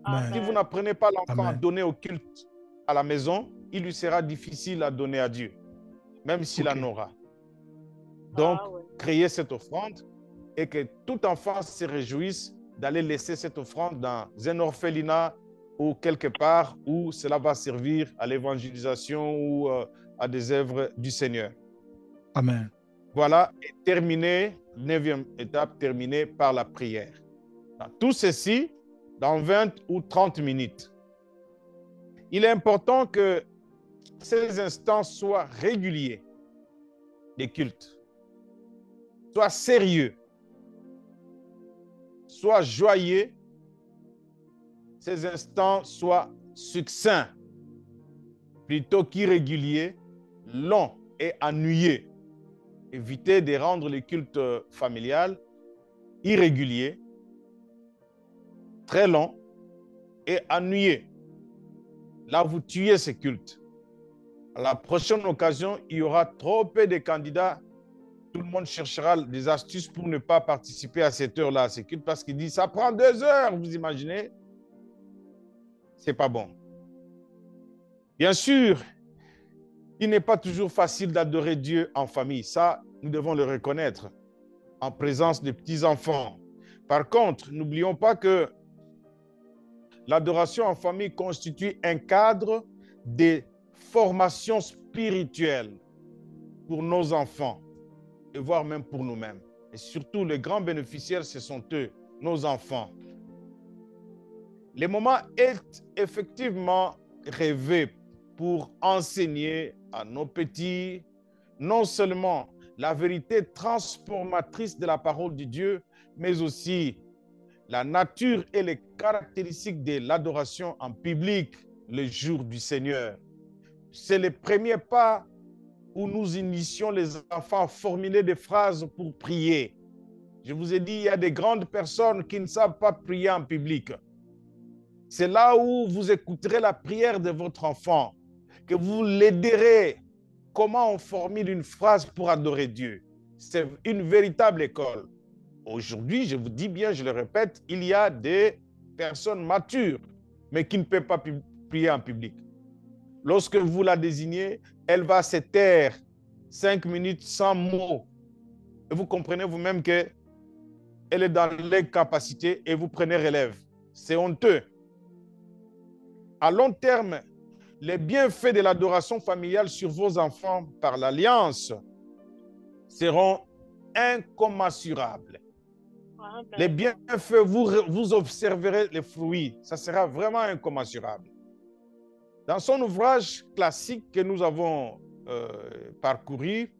Amen. Si vous n'apprenez pas l'enfant à donner au culte à la maison, il lui sera difficile à donner à Dieu, même s'il en aura. Donc, créez cette offrande et que tout enfant se réjouisse d'aller laisser cette offrande dans un orphelinat ou quelque part où cela va servir à l'évangélisation ou à des œuvres du Seigneur. Amen. Voilà, et terminé, 9e étape, terminée par la prière. Dans tout ceci, dans 20 ou 30 minutes. Il est important que ces instants soient réguliers, des cultes, soient sérieux, soient joyeux, ces instants soient succincts, plutôt qu'irréguliers, longs, et ennuyé. Évitez de rendre le culte familial irrégulier, très long et ennuyé. Là, vous tuez ce culte. À la prochaine occasion, il y aura trop peu de candidats. Tout le monde cherchera des astuces pour ne pas participer à cette heure-là, à ce culte, parce qu'il dit, ça prend 2 heures, vous imaginez? C'est pas bon. Bien sûr, il n'est pas toujours facile d'adorer Dieu en famille. Ça, nous devons le reconnaître, en présence de petits-enfants. Par contre, n'oublions pas que l'adoration en famille constitue un cadre de formation spirituelle pour nos enfants, et voire même pour nous-mêmes. Et surtout, les grands bénéficiaires, ce sont eux, nos enfants. Le moment est effectivement rêvé pour enseigner à nos petits non seulement la vérité transformatrice de la parole de Dieu, mais aussi la nature et les caractéristiques de l'adoration en public le jour du Seigneur. C'est le premier pas où nous initions les enfants à formuler des phrases pour prier. Je vous ai dit, il y a des grandes personnes qui ne savent pas prier en public. C'est là où vous écouterez la prière de votre enfant, que vous l'aiderez. Comment on formule une phrase pour adorer Dieu? C'est une véritable école. Aujourd'hui, je vous dis bien, je le répète, il y a des personnes matures, mais qui ne peuvent pas prier en public. Lorsque vous la désignez, elle va se taire 5 minutes sans mots. Et vous comprenez vous-même qu'elle est dans l'incapacité et vous prenez relève. C'est honteux. À long terme, les bienfaits de l'adoration familiale sur vos enfants par l'alliance seront incommensurables. Les bienfaits, vous observerez les fruits. Ça sera vraiment incommensurable. Dans son ouvrage classique que nous avons parcouru,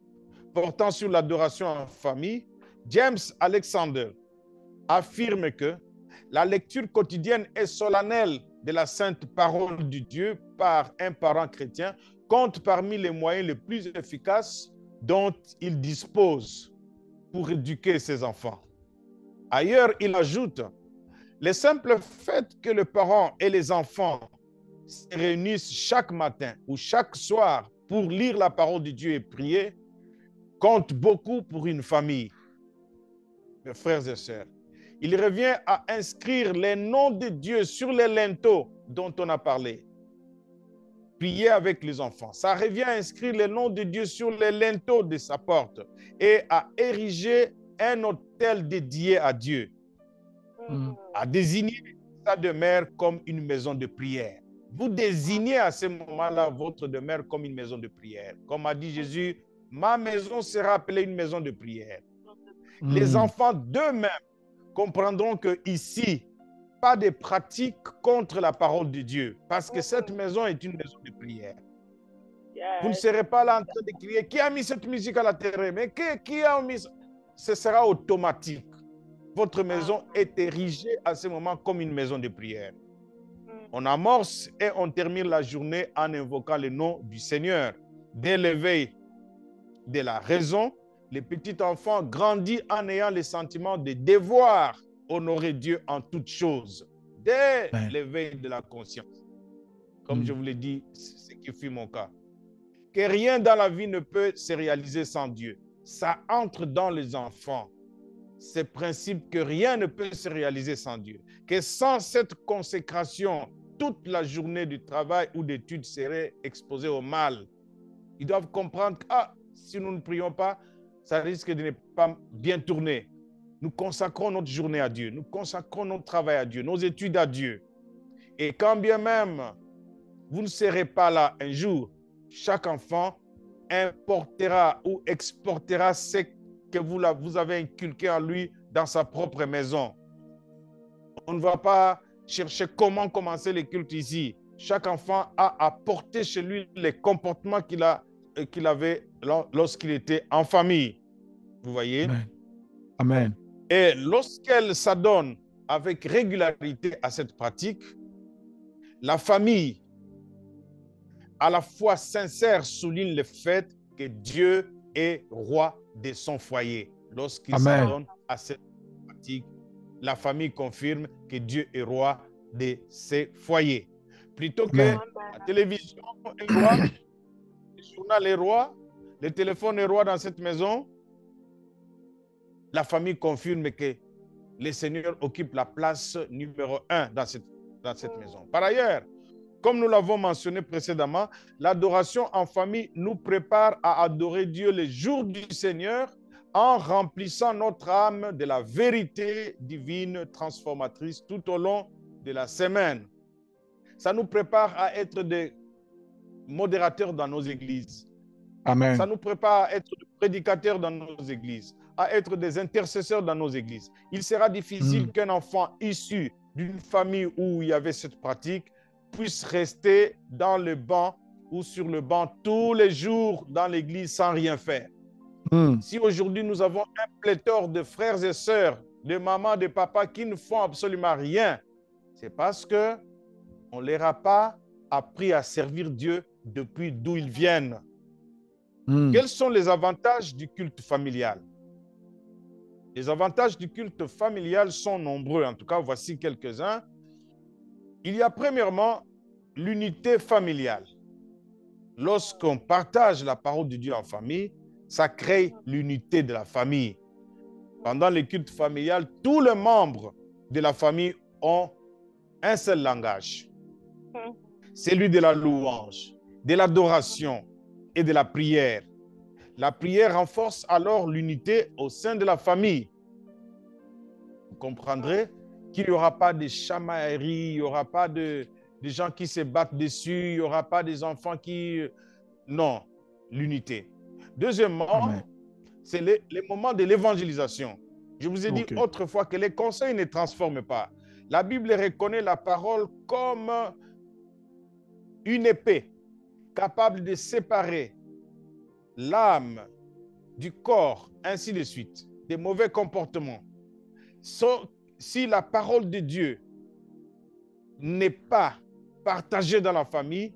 portant sur l'adoration en famille, James Alexander affirme que la lecture quotidienne et solennelle de la sainte parole de Dieu par un parent chrétien compte parmi les moyens les plus efficaces dont il dispose pour éduquer ses enfants. Ailleurs, il ajoute, le simple fait que les parents et les enfants se réunissent chaque matin ou chaque soir pour lire la parole de Dieu et prier compte beaucoup pour une famille. Mes frères et sœurs, il revient à inscrire les noms de Dieu sur les linteaux dont on a parlé. Prier avec les enfants. Ça revient à inscrire les noms de Dieu sur les linteaux de sa porte et à ériger un autel dédié à Dieu. À désigner sa demeure comme une maison de prière. Vous désignez à ce moment-là votre demeure comme une maison de prière. Comme a dit Jésus, ma maison sera appelée une maison de prière. Les enfants d'eux-mêmes comprendront que ici, pas de pratique contre la parole de Dieu, parce que cette maison est une maison de prière. Vous ne serez pas là en train de crier, qui a mis cette musique à la télé? Mais qui a mis ça? Ce sera automatique. Votre maison est érigée à ce moment comme une maison de prière. On amorce et on termine la journée en invoquant le nom du Seigneur. Dès l'éveil de la raison, le petit enfant grandit en ayant le sentiment de devoir honorer Dieu en toutes choses. Dès l'éveil de la conscience. Comme je vous l'ai dit, c'est ce qui fut mon cas. Que rien dans la vie ne peut se réaliser sans Dieu. Ça entre dans les enfants. Ce principe que rien ne peut se réaliser sans Dieu. Que sans cette consécration, toute la journée du travail ou d'études serait exposée au mal. Ils doivent comprendre que si nous ne prions pas, ça risque de ne pas bien tourner. Nous consacrons notre journée à Dieu. Nous consacrons notre travail à Dieu, nos études à Dieu. Et quand bien même vous ne serez pas là un jour, chaque enfant importera ou exportera ce que vous avez inculqué en lui dans sa propre maison. On ne va pas chercher comment commencer les cultes ici. Chaque enfant a apporté chez lui les comportements qu'il avait lorsqu'il était en famille. Vous voyez? Amen. Amen. Et lorsqu'elle s'adonne avec régularité à cette pratique, la famille, à la fois sincère, souligne le fait que Dieu est roi de son foyer. Lorsqu'il Amen. s'adonne à cette pratique, la famille confirme que Dieu est roi de ses foyers. Plutôt que Amen. la télévision est roi, le journal est roi, le téléphone est roi dans cette maison, la famille confirme que le Seigneur occupe la place numéro 1 dans cette maison. Par ailleurs, comme nous l'avons mentionné précédemment, l'adoration en famille nous prépare à adorer Dieu les jours du Seigneur en remplissant notre âme de la vérité divine transformatrice tout au long de la semaine. Ça nous prépare à être des modérateurs dans nos églises. Amen. Ça nous prépare à être des prédicateurs dans nos églises, à être des intercesseurs dans nos églises. Il sera difficile qu'un enfant issu d'une famille où il y avait cette pratique puisse rester dans le banc ou sur le banc tous les jours dans l'église sans rien faire. Si aujourd'hui nous avons un pléthore de frères et sœurs, de mamans, de papas qui ne font absolument rien, c'est parce que on ne leur a pas appris à servir Dieu depuis d'où ils viennent. Quels sont les avantages du culte familial? Les avantages du culte familial sont nombreux. En tout cas, voici quelques-uns. Il y a premièrement l'unité familiale. Lorsqu'on partage la parole de Dieu en famille, ça crée l'unité de la famille. Pendant le culte familial, tous les membres de la famille ont un seul langage. Celui de la louange, de l'adoration et de la prière. La prière renforce alors l'unité au sein de la famille. Vous comprendrez qu'il n'y aura pas de chamaillerie, il n'y aura pas de gens qui se battent dessus, il n'y aura pas des enfants qui... Non, l'unité. Deuxièmement, c'est les moments de l'évangélisation. Je vous ai dit autrefois que les conseils ne transforment pas. La Bible reconnaît la parole comme une épée capable de séparer l'âme du corps, ainsi de suite, des mauvais comportements. Si la parole de Dieu n'est pas partagée dans la famille,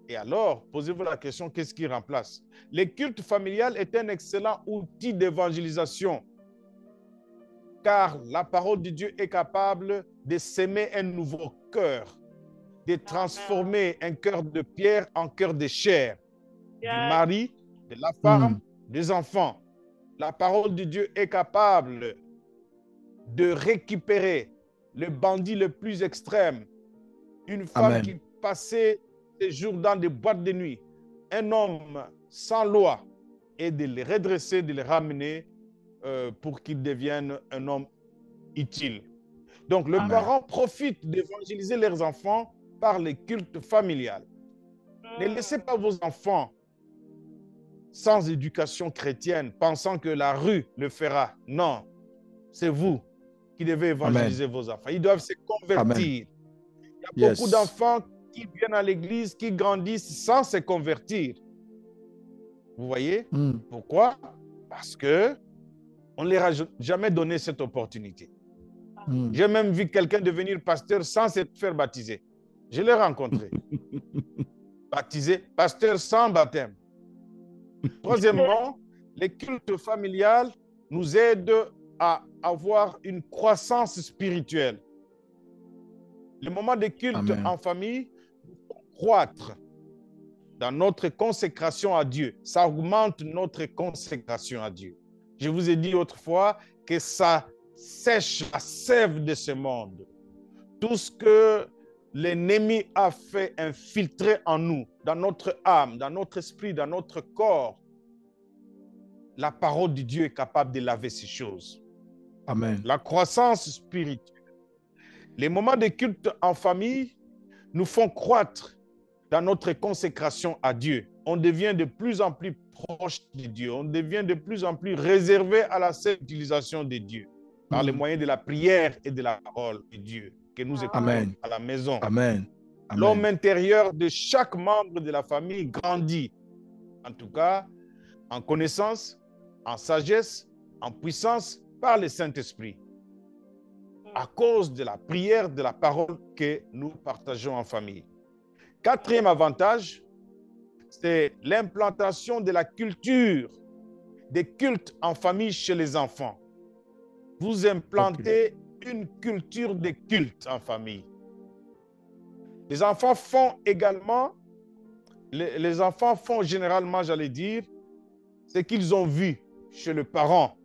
et alors, posez-vous la question, qu'est-ce qui remplace? Le culte familial est un excellent outil d'évangélisation, car la parole de Dieu est capable de s'aimer un nouveau cœur, de transformer un cœur de pierre en cœur de chair, du mari, de la femme, des enfants. La parole de Dieu est capable de récupérer le bandit le plus extrême, une femme qui passait ses jours dans des boîtes de nuit, un homme sans loi, et de le redresser, de le ramener pour qu'il devienne un homme utile. Donc, les parents profitent d'évangéliser leurs enfants par le culte familial. Ne laissez pas vos enfants sans éducation chrétienne, pensant que la rue le fera. Non, c'est vous qui devez évangéliser vos enfants. Ils doivent se convertir. Il y a beaucoup d'enfants qui viennent à l'église, qui grandissent sans se convertir. Vous voyez? Pourquoi? Parce que on ne leur a jamais donné cette opportunité. J'ai même vu quelqu'un devenir pasteur sans se faire baptiser. Je l'ai rencontré. Baptisé, pasteur sans baptême. Troisièmement, le culte familial nous aide à avoir une croissance spirituelle. Le moment de culte en famille croître dans notre consécration à Dieu. Ça augmente notre consécration à Dieu. Je vous ai dit autrefois que ça sèche la sève de ce monde. Tout ce que l'ennemi a fait infiltrer en nous, dans notre âme, dans notre esprit, dans notre corps, la parole de Dieu est capable de laver ces choses. Amen. La croissance spirituelle. Les moments de culte en famille nous font croître dans notre consécration à Dieu. On devient de plus en plus proche de Dieu. On devient de plus en plus réservé à la seule utilisation de Dieu par les moyens de la prière et de la parole de Dieu que nous écoutons à la maison. Amen. L'homme intérieur de chaque membre de la famille grandit, en tout cas en connaissance, en sagesse, en puissance par le Saint-Esprit, à cause de la prière, de la parole que nous partageons en famille. Quatrième avantage, c'est l'implantation de la culture des cultes en famille chez les enfants. Vous implantez une culture des cultes en famille. Les enfants font également, les enfants font généralement, j'allais dire, ce qu'ils ont vu chez le parent.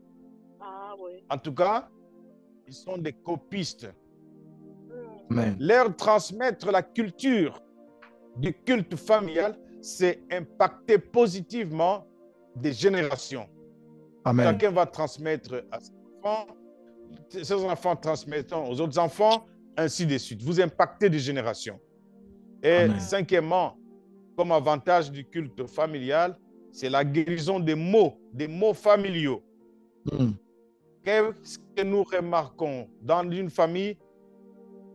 Ah oui. En tout cas, ils sont des copistes. Amen. Leur transmettre la culture du culte familial, c'est impacter positivement des générations. Amen. Chacun va transmettre à ses enfants transmettant aux autres enfants, ainsi de suite. Vous impactez des générations. Et Amen. cinquièmement, comme avantage du culte familial, c'est la guérison des maux familiaux. Qu'est-ce que nous remarquons dans une famille?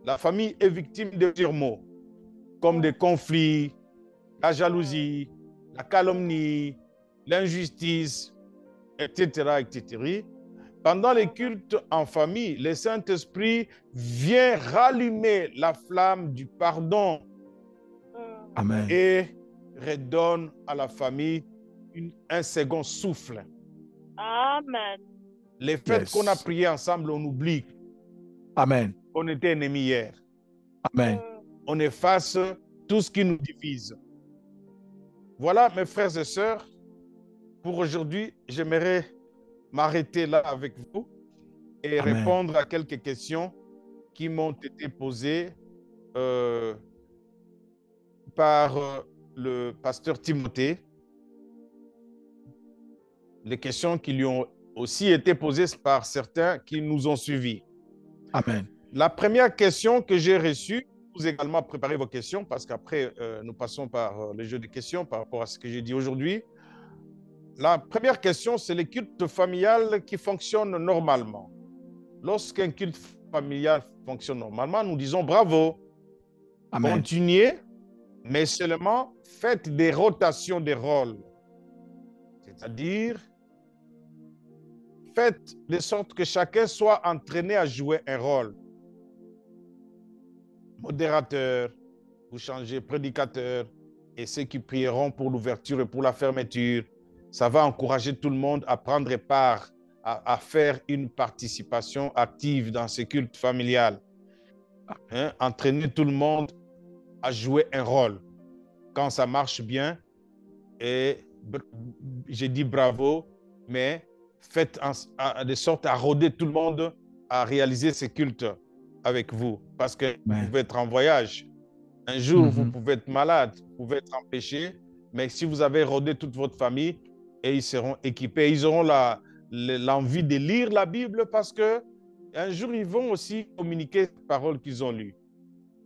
La famille est victime de plusieurs maux, comme des conflits, la jalousie, la calomnie, l'injustice, etc., etc. Pendant les cultes en famille, le Saint-Esprit vient rallumer la flamme du pardon Amen. et redonne à la famille un second souffle. Amen. Les fêtes Yes. qu'on a priées ensemble, on oublie Amen. qu'on était ennemis hier. Amen. On efface tout ce qui nous divise. Voilà, mes frères et sœurs, pour aujourd'hui, j'aimerais m'arrêter là avec vous et Amen. répondre à quelques questions qui m'ont été posées par le pasteur Timothée. Les questions qui lui ont aussi été posées par certains qui nous ont suivis. Amen. La première question que j'ai reçue, vous également préparez vos questions parce qu'après, nous passons par le jeu de questions par rapport à ce que j'ai dit aujourd'hui. La première question, c'est les cultes familiales qui fonctionnent normalement. Lorsqu'un culte familial fonctionne normalement, nous disons bravo. Amen. Continuez, mais seulement faites des rotations des rôles. C'est-à-dire, faites de sorte que chacun soit entraîné à jouer un rôle. Modérateur, vous changez prédicateur, et ceux qui prieront pour l'ouverture et pour la fermeture. Ça va encourager tout le monde à prendre part, à faire une participation active dans ce culte familial. Entraîner tout le monde à jouer un rôle. Quand ça marche bien, et j'ai dit bravo, mais faites de sorte à rôder tout le monde à réaliser ce culte avec vous. Parce que vous pouvez être en voyage. Un jour, vous pouvez être malade, vous pouvez être empêché, mais si vous avez rodé toute votre famille, et ils seront équipés, ils auront l'envie de lire la Bible parce que un jour, ils vont aussi communiquer les paroles qu'ils ont lues.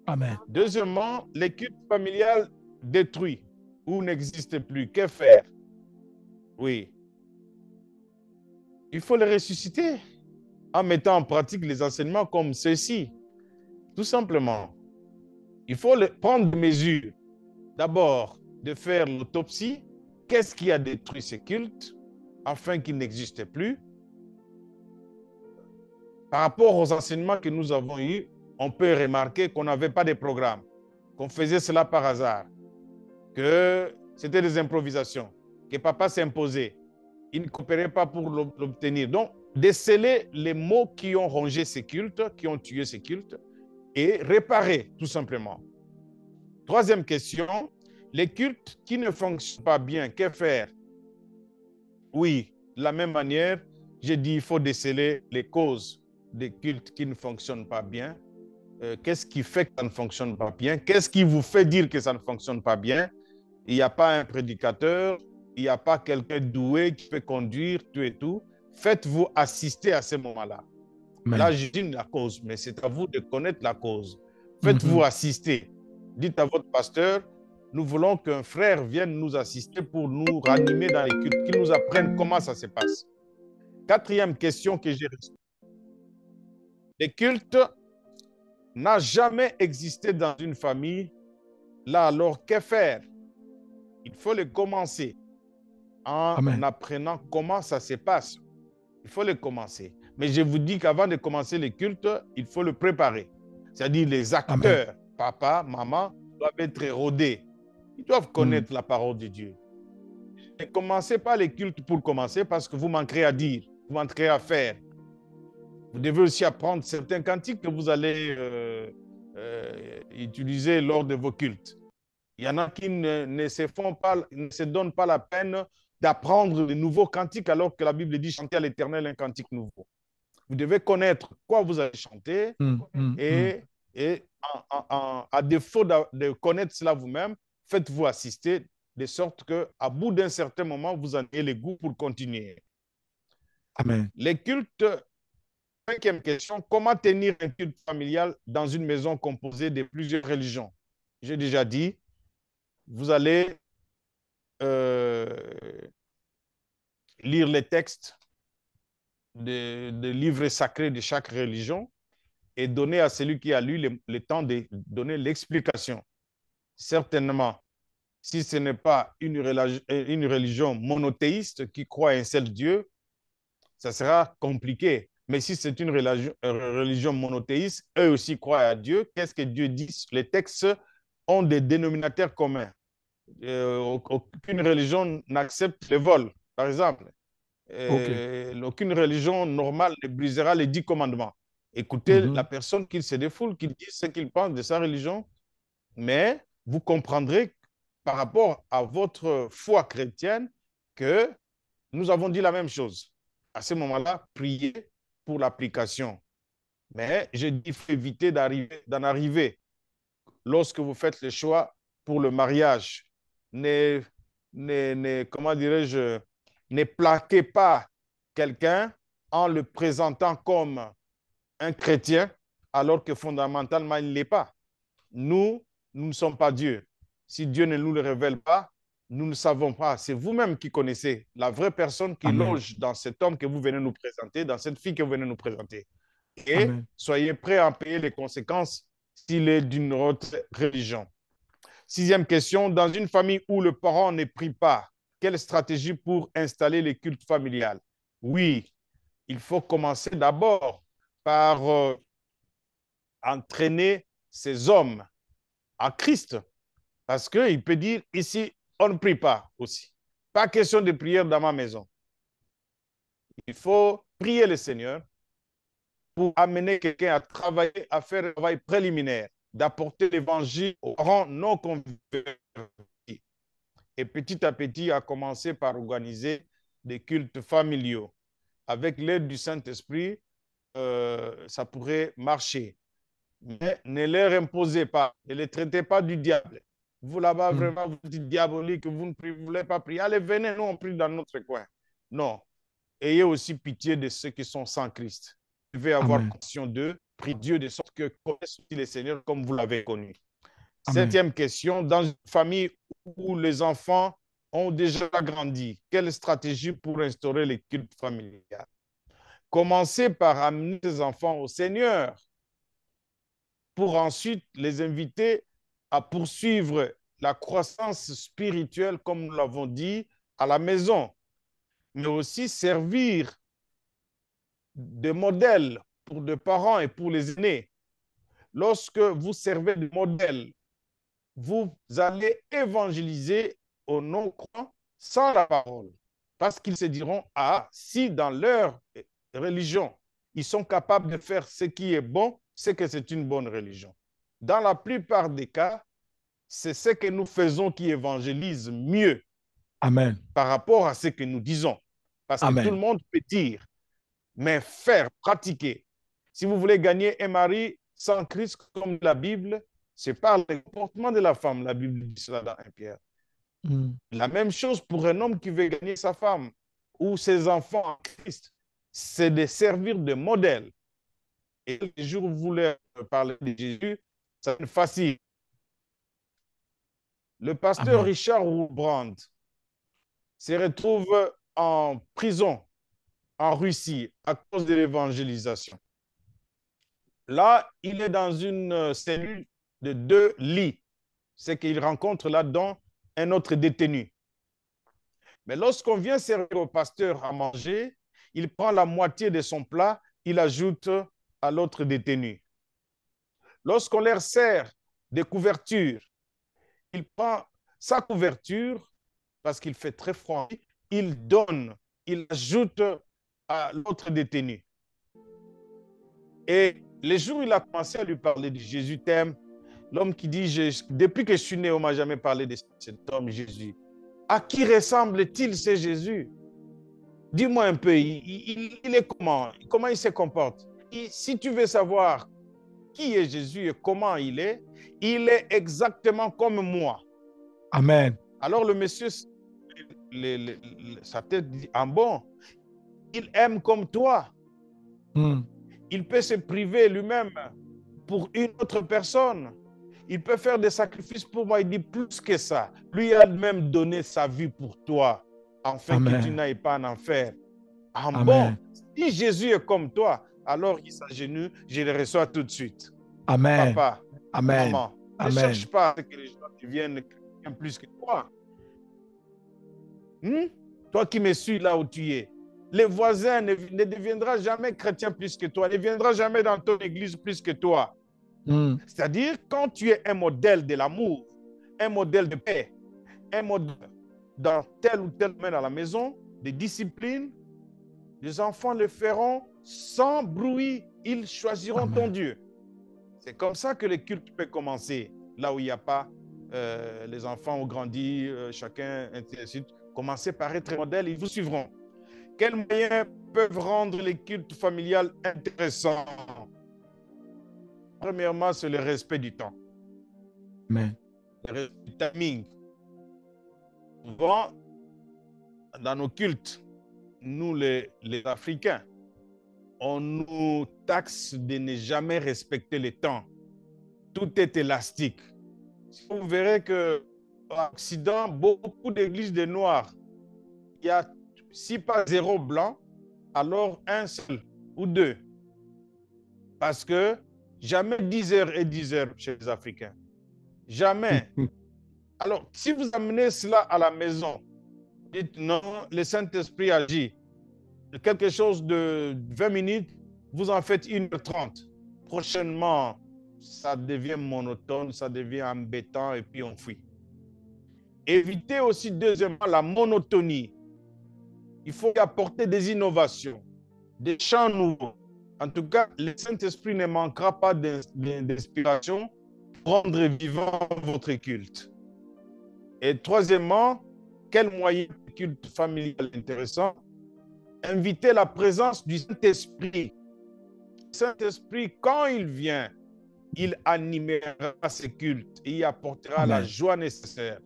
Amen. Deuxièmement, les cultes familiales détruits ou n'existent plus. Que faire? Oui. Il faut les ressusciter en mettant en pratique les enseignements comme ceux-ci. Tout simplement. Il faut prendre des mesures. D'abord, de faire l'autopsie. Qu'est-ce qui a détruit ces cultes afin qu'ils n'existent plus? Par rapport aux enseignements que nous avons eus, on peut remarquer qu'on n'avait pas de programme, qu'on faisait cela par hasard, que c'était des improvisations, que papa s'imposait. Il ne coopérait pas pour l'obtenir. Donc, déceler les mots qui ont rongé ces cultes, qui ont tué ces cultes, et réparer, tout simplement. Troisième question, les cultes qui ne fonctionnent pas bien, que faire? Oui, de la même manière, j'ai dit il faut déceler les causes des cultes qui ne fonctionnent pas bien. Qu'est-ce qui fait que ça ne fonctionne pas bien? Qu'est-ce qui vous fait dire que ça ne fonctionne pas bien? Il n'y a pas un prédicateur, il n'y a pas quelqu'un doué qui peut conduire, tout et tout. Faites-vous assister à ce moment-là. Là, je dis la cause, mais c'est à vous de connaître la cause. Faites-vous assister. Dites à votre pasteur, nous voulons qu'un frère vienne nous assister pour nous ranimer dans les cultes, qu'il nous apprenne comment ça se passe. Quatrième question que j'ai reçue. Les cultes n'ont jamais existé dans une famille. Là, alors, que faire? Il faut les commencer en apprenant comment ça se passe. Il faut les commencer. Mais je vous dis qu'avant de commencer les cultes, il faut le préparer. C'est-à-dire les acteurs, papa, maman, doivent être rodés. Ils doivent connaître la parole de Dieu. Ne commencez pas les cultes pour commencer parce que vous manquerez à dire, vous manquerez à faire. Vous devez aussi apprendre certains cantiques que vous allez utiliser lors de vos cultes. Il y en a qui ne se donnent pas la peine d'apprendre de nouveaux cantiques alors que la Bible dit chanter à l'Éternel un cantique nouveau. Vous devez connaître quoi vous allez chanter et à défaut de connaître cela vous-même, faites-vous assister de sorte qu'à bout d'un certain moment, vous en ayez le goût pour continuer. Amen. Les cultes, cinquième question, comment tenir un culte familial dans une maison composée de plusieurs religions? J'ai déjà dit, vous allez lire les textes des livres sacrés de chaque religion et donner à celui qui a lu le temps de donner l'explication. Certainement, si ce n'est pas une religion monothéiste qui croit à un seul Dieu, ça sera compliqué. Mais si c'est une religion monothéiste, eux aussi croient à Dieu. Qu'est-ce que Dieu dit? Les textes ont des dénominateurs communs. Aucune religion n'accepte le vol, par exemple. Aucune religion normale ne brisera les 10 commandements. Écoutez la personne qui se défoule, qui dit ce qu'il pense de sa religion, mais vous comprendrez par rapport à votre foi chrétienne que nous avons dit la même chose. À ce moment-là, priez pour l'application. Mais je dis qu'il faut éviter d'en arriver. Lorsque vous faites le choix pour le mariage, comment dirais-je, ne plaquez pas quelqu'un en le présentant comme un chrétien alors que fondamentalement il ne l'est pas. Nous ne sommes pas Dieu. Si Dieu ne nous le révèle pas, nous ne savons pas. C'est vous-même qui connaissez la vraie personne qui loge dans cet homme que vous venez nous présenter, dans cette fille que vous venez nous présenter. Et soyez prêts à en payer les conséquences s'il est d'une autre religion. Sixième question, dans une famille où le parent ne prie pas, quelle stratégie pour installer le culte familial? Oui, il faut commencer d'abord par entraîner ces hommes à Christ. Parce qu'il peut dire ici, on ne prie pas aussi. Pas question de prière dans ma maison. Il faut prier le Seigneur pour amener quelqu'un à travailler, à faire un travail préliminaire, d'apporter l'évangile aux parents non convertis. Et petit à petit, à commencer par organiser des cultes familiaux. Avec l'aide du Saint-Esprit, ça pourrait marcher. Mais ne leur imposez pas, ne les traitez pas du diable. Vous là-bas, vraiment, vous dites diabolique, vous ne voulez pas prier. Allez, venez, nous, on prie dans notre coin. Non. Ayez aussi pitié de ceux qui sont sans Christ. Vous devez avoir conscience d'eux, priez Dieu de sorte que connaissent aussi le Seigneur comme vous l'avez connu. Septième question, dans une famille où les enfants ont déjà grandi, quelle stratégie pour instaurer les cultes familiales? Commencez par amener les enfants au Seigneur pour ensuite les inviter à poursuivre la croissance spirituelle, comme nous l'avons dit, à la maison, mais aussi servir de modèle pour les parents et pour les aînés. Lorsque vous servez de modèle, vous allez évangéliser aux non-croyants sans la parole, parce qu'ils se diront, ah, si dans leur religion, ils sont capables de faire ce qui est bon, c'est que c'est une bonne religion. Dans la plupart des cas, c'est ce que nous faisons qui évangélise mieux par rapport à ce que nous disons. Parce que tout le monde peut dire, mais faire, pratiquer. Si vous voulez gagner un mari sans Christ, comme la Bible, c'est par le comportement de la femme. La Bible dit cela dans 1 Pierre. La même chose pour un homme qui veut gagner sa femme ou ses enfants en Christ, c'est de servir de modèle. Et le jour où vous voulez parler de Jésus, ça va être facile. Le pasteur Richard Wurmbrand se retrouve en prison en Russie à cause de l'évangélisation. Là, il est dans une cellule de 2 lits. C'est qu'il rencontre là-dedans un autre détenu. Mais lorsqu'on vient servir au pasteur à manger, il prend la moitié de son plat, il ajoute à l'autre détenu. Lorsqu'on leur sert des couvertures, il prend sa couverture, parce qu'il fait très froid, il donne, il ajoute à l'autre détenu. Et les jours où il a commencé à lui parler de Jésus t'aime, l'homme qui dit, depuis que je suis né, on ne m'a jamais parlé de cet homme Jésus. À qui ressemble-t-il, ce Jésus? Dis-moi un peu, il est comment? Comment il se comporte? Si tu veux savoir qui est Jésus et comment il est exactement comme moi. Amen. Alors le monsieur, sa tête dit, ah bon, il aime comme toi. Il peut se priver lui-même pour une autre personne. Il peut faire des sacrifices pour moi. Il dit plus que ça. Lui a même donné sa vie pour toi, afin Amen. que tu n'ailles pas en enfer. Ah Amen. bon, si Jésus est comme toi, alors il s'agenouille, je le reçois tout de suite. Amen. Papa, Amen. maman, ne Amen. cherche pas que les gens deviennent chrétiens plus que toi. Toi qui me suis là où tu es. Les voisins ne deviendront jamais chrétiens plus que toi, ne viendront jamais dans ton église plus que toi. C'est-à-dire, quand tu es un modèle de l'amour, un modèle de paix, un modèle dans tel ou tel domaine à la maison, de discipline, les enfants le feront sans bruit, ils choisiront ton Dieu. C'est comme ça que le culte peut commencer, là où il n'y a pas, les enfants ont grandi, chacun, ainsi. Commencez par être modèle, ils vous suivront. Quels moyens peuvent rendre les cultes familiales intéressants? Premièrement, c'est le respect du temps. Amen. Le respect du timing. Souvent, dans nos cultes, nous les Africains, on nous taxe de ne jamais respecter le temps. Tout est élastique. Vous verrez qu'en Occident, beaucoup d'églises de Noirs, il y a, si pas 0 blanc, alors un seul ou 2. Parce que jamais 10h et 10h chez les Africains. Jamais. Alors, si vous amenez cela à la maison, dites non, le Saint-Esprit agit. Quelque chose de 20 minutes, vous en faites 1h30. Prochainement, ça devient monotone, ça devient embêtant et puis on fuit. Évitez aussi, deuxièmement, la monotonie. Il faut apporter des innovations, des chants nouveaux. En tout cas, le Saint-Esprit ne manquera pas d'inspiration pour rendre vivant votre culte. Et troisièmement, quel moyen de culte familial intéressant? Inviter la présence du Saint-Esprit. Le Saint-Esprit, quand il vient, il animera ce culte et il apportera la joie nécessaire.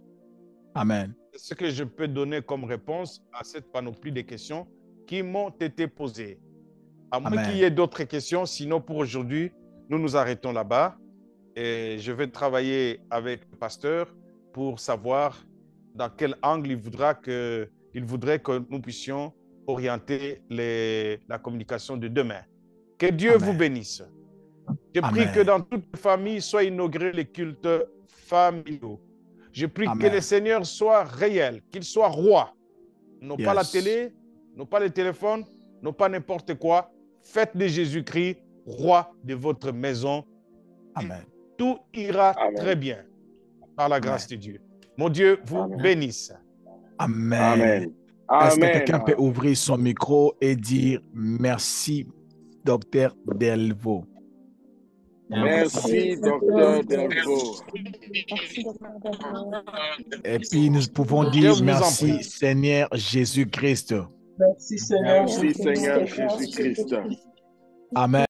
Amen. C'est ce que je peux donner comme réponse à cette panoplie de questions qui m'ont été posées. À moins qu'il y ait d'autres questions, sinon pour aujourd'hui, nous nous arrêtons là-bas et je vais travailler avec le pasteur pour savoir dans quel angle il voudrait que nous puissions orienter la communication de demain. Que Dieu vous bénisse. Je prie que dans toute famille soient inaugurés les cultes familiaux. Je prie que le Seigneur soit réel, qu'il soit roi. Non pas la télé, non pas le téléphone, non pas n'importe quoi. Faites de Jésus-Christ roi de votre maison. Amen. Tout ira très bien par la grâce de Dieu. Mon Dieu vous bénisse. Amen. Amen. Est-ce que quelqu'un peut ouvrir son micro et dire merci, Docteur Delvaux? Merci, Docteur Delvaux. Et puis nous pouvons dire merci, Seigneur Jésus-Christ. Merci, Seigneur. Merci, Seigneur Jésus-Christ. Amen.